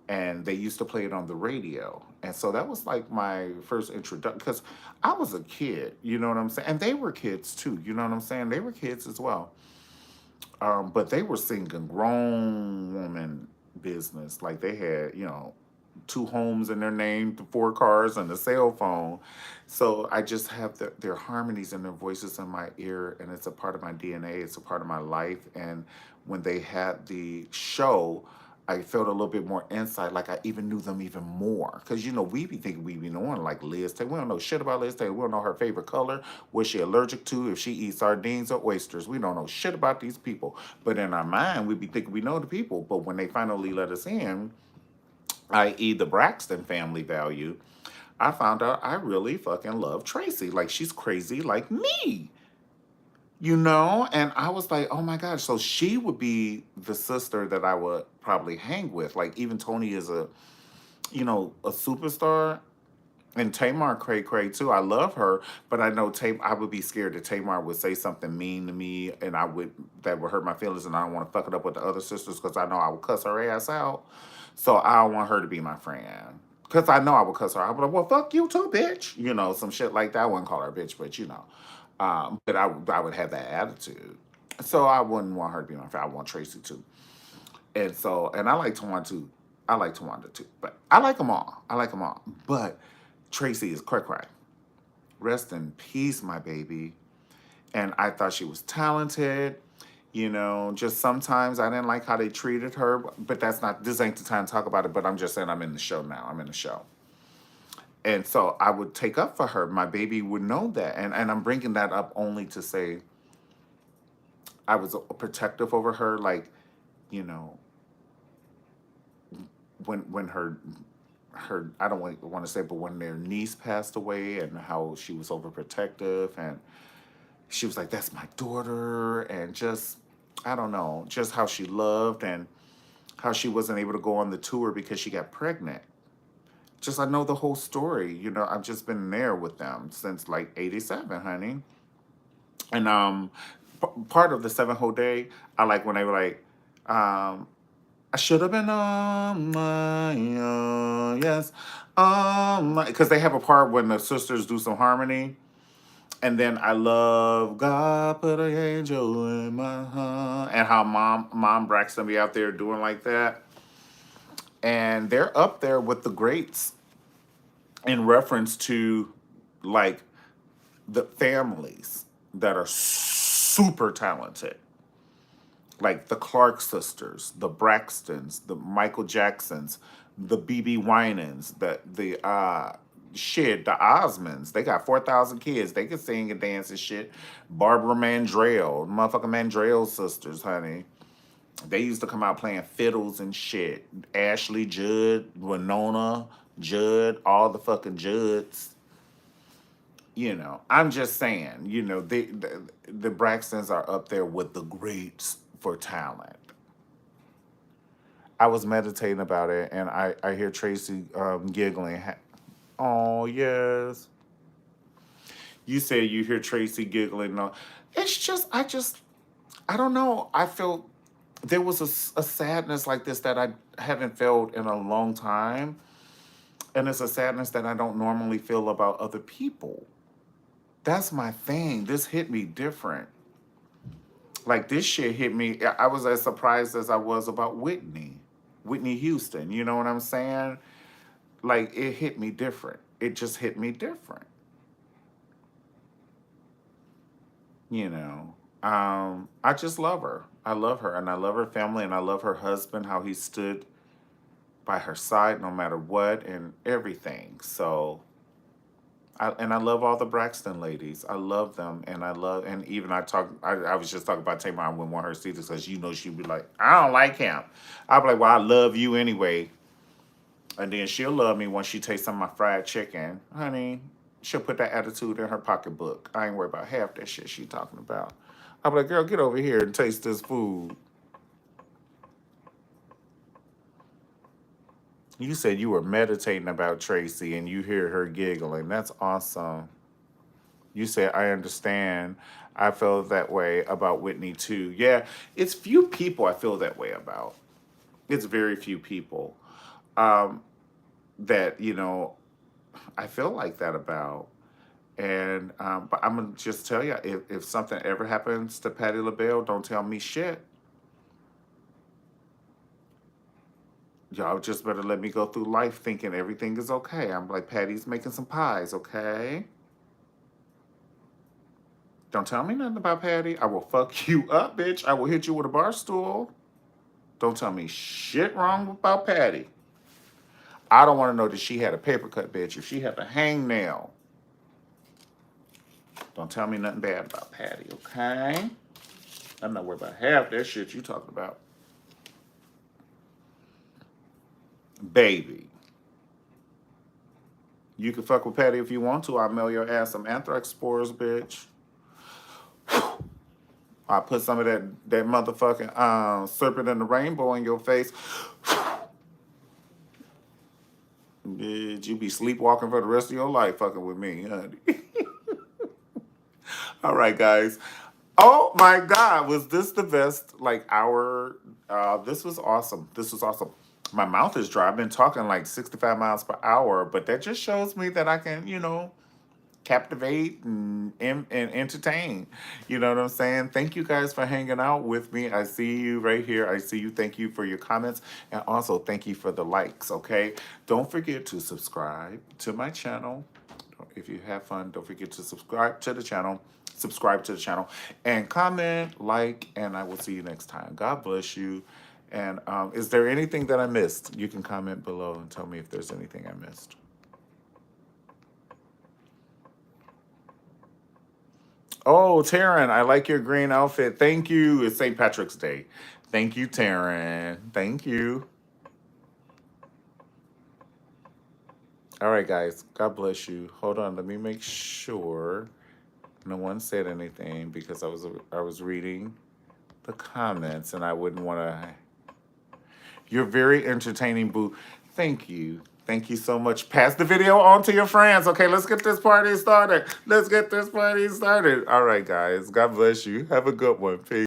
And they used to play it on the radio. And so that was like my first introduction, because I was a kid, you know what I'm saying? And they were kids too, you know what I'm saying? They were kids as well. But they were singing grown woman business. Like they had, two homes in their name, 4 cars, and a cell phone. So I just have their harmonies and their voices in my ear, and it's a part of my DNA. It's a part of my life. And when they had the show, I felt a little bit more insight, like I even knew them even more. Because, we be thinking we be knowing like Liz Taylor. We don't know shit about Liz Taylor. We don't know her favorite color, what she allergic to, if she eats sardines or oysters. We don't know shit about these people. But in our mind, we be thinking we know the people. But when they finally let us in, i.e. the Braxton family value, I found out I really fucking love Tracy. Like she's crazy like me. And I was like, oh my gosh. So she would be the sister that I would probably hang with. Like even Tony is a superstar. And Tamar cray cray too. I love her, but I know I would be scared that Tamar would say something mean to me, and that would hurt my feelings, and I don't want to fuck it up with the other sisters because I know I would cuss her ass out. So I don't want her to be my friend because I know I would cuss her. I would be like, well, fuck you too, bitch. Some shit like that. I wouldn't call her a bitch, but but I would have that attitude. So I wouldn't want her to be my friend. I want Tracy too. And I like Tawanda too. I like Tawanda too. But I like them all. I like them all. But Tracy is cray cray. Rest in peace, my baby. And I thought she was talented. Just sometimes I didn't like how they treated her. But this ain't the time to talk about it. But I'm just saying I'm in the show now. I'm in the show. And so I would take up for her. My baby would know that. And I'm bringing that up only to say I was protective over her. Like, you know, when her her, I don't want to say, but when their niece passed away and how she was overprotective, and she was like, that's my daughter, and just, I don't know, just how she loved, and how she wasn't able to go on the tour because she got pregnant. Just, I know the whole story. I've just been there with them since like 87, honey. And part of the seven whole day, I like when they were like, I should have been on my own, yes, because they have a part when the sisters do some harmony, and then I love God put an angel in my heart, and how mom Braxton be out there doing like that, and they're up there with the greats in reference to like the families that are super talented, like the Clark sisters, the Braxtons, the Michael Jacksons, the BB Winans, the Osmonds. They got 4,000 kids. They can sing and dance and shit. Barbara Mandrell, motherfucking Mandrell sisters, honey. They used to come out playing fiddles and shit. Ashley Judd, Winona Judd, all the fucking Judds. I'm just saying, the Braxtons are up there with the greats for talent. I was meditating about it, and I hear Tracy giggling. Oh, yes. You say you hear Tracy giggling. No, it's just, I don't know. I felt there was a sadness like this that I haven't felt in a long time. And it's a sadness that I don't normally feel about other people. That's my thing. This hit me different. Like, this shit hit me. I was as surprised as I was about Whitney Houston. You know what I'm saying? Like, it hit me different. It just hit me different. You know, I just love her. I love her, and I love her family, and I love her husband, how he stood by her side no matter what, and everything. So, I love all the Braxton ladies. I love them, and even I was just talking about Tamar. I wouldn't want her to see this because she'd be like, I don't like him. I'd be like, well, I love you anyway. And then she'll love me once she tastes some of my fried chicken. Honey, she'll put that attitude in her pocketbook. I ain't worried about half that shit she talking about. I'll be like, girl, get over here and taste this food. You said you were meditating about Tracy and you hear her giggling. That's awesome. You said, I understand. I felt that way about Whitney too. Yeah, it's few people I feel that way about. It's very few people that, I feel like that about. And but I'm gonna just tell you, if something ever happens to Patti LaBelle, don't tell me shit. Y'all just better let me go through life thinking everything is okay. I'm like, Patty's making some pies, okay? Don't tell me nothing about Patty. I will fuck you up, bitch. I will hit you with a bar stool. Don't tell me shit wrong about Patty. I don't want to know that she had a paper cut, bitch. If she had a hangnail, don't tell me nothing bad about Patty, okay? I'm not worried about half that shit you talking about. Baby. You can fuck with Patty if you want to. I'll mail your ass some anthrax spores, bitch. I put some of that motherfucking serpent in the rainbow in your face. Bitch, you be sleepwalking for the rest of your life fucking with me, honey. All right, guys. Oh my God, was this the best like hour? This was awesome. This was awesome. My mouth is dry. I've been talking like 65 miles per hour, but that just shows me that I can, captivate and entertain. You know what I'm saying? Thank you guys for hanging out with me. I see you right here. I see you. Thank you for your comments. And also thank you for the likes, okay? Don't forget to subscribe to my channel. If you have fun, don't forget to subscribe to the channel. Subscribe to the channel. And comment, like, and I will see you next time. God bless you. And is there anything that I missed? You can comment below and tell me if there's anything I missed. Oh, Taryn, I like your green outfit. Thank you. It's St. Patrick's Day. Thank you, Taryn. Thank you. All right, guys. God bless you. Hold on. Let me make sure no one said anything because I was reading the comments and I wouldn't want to. You're very entertaining, boo. Thank you. Thank you so much. Pass the video on to your friends. Okay, let's get this party started. Let's get this party started. All right, guys. God bless you. Have a good one. Peace.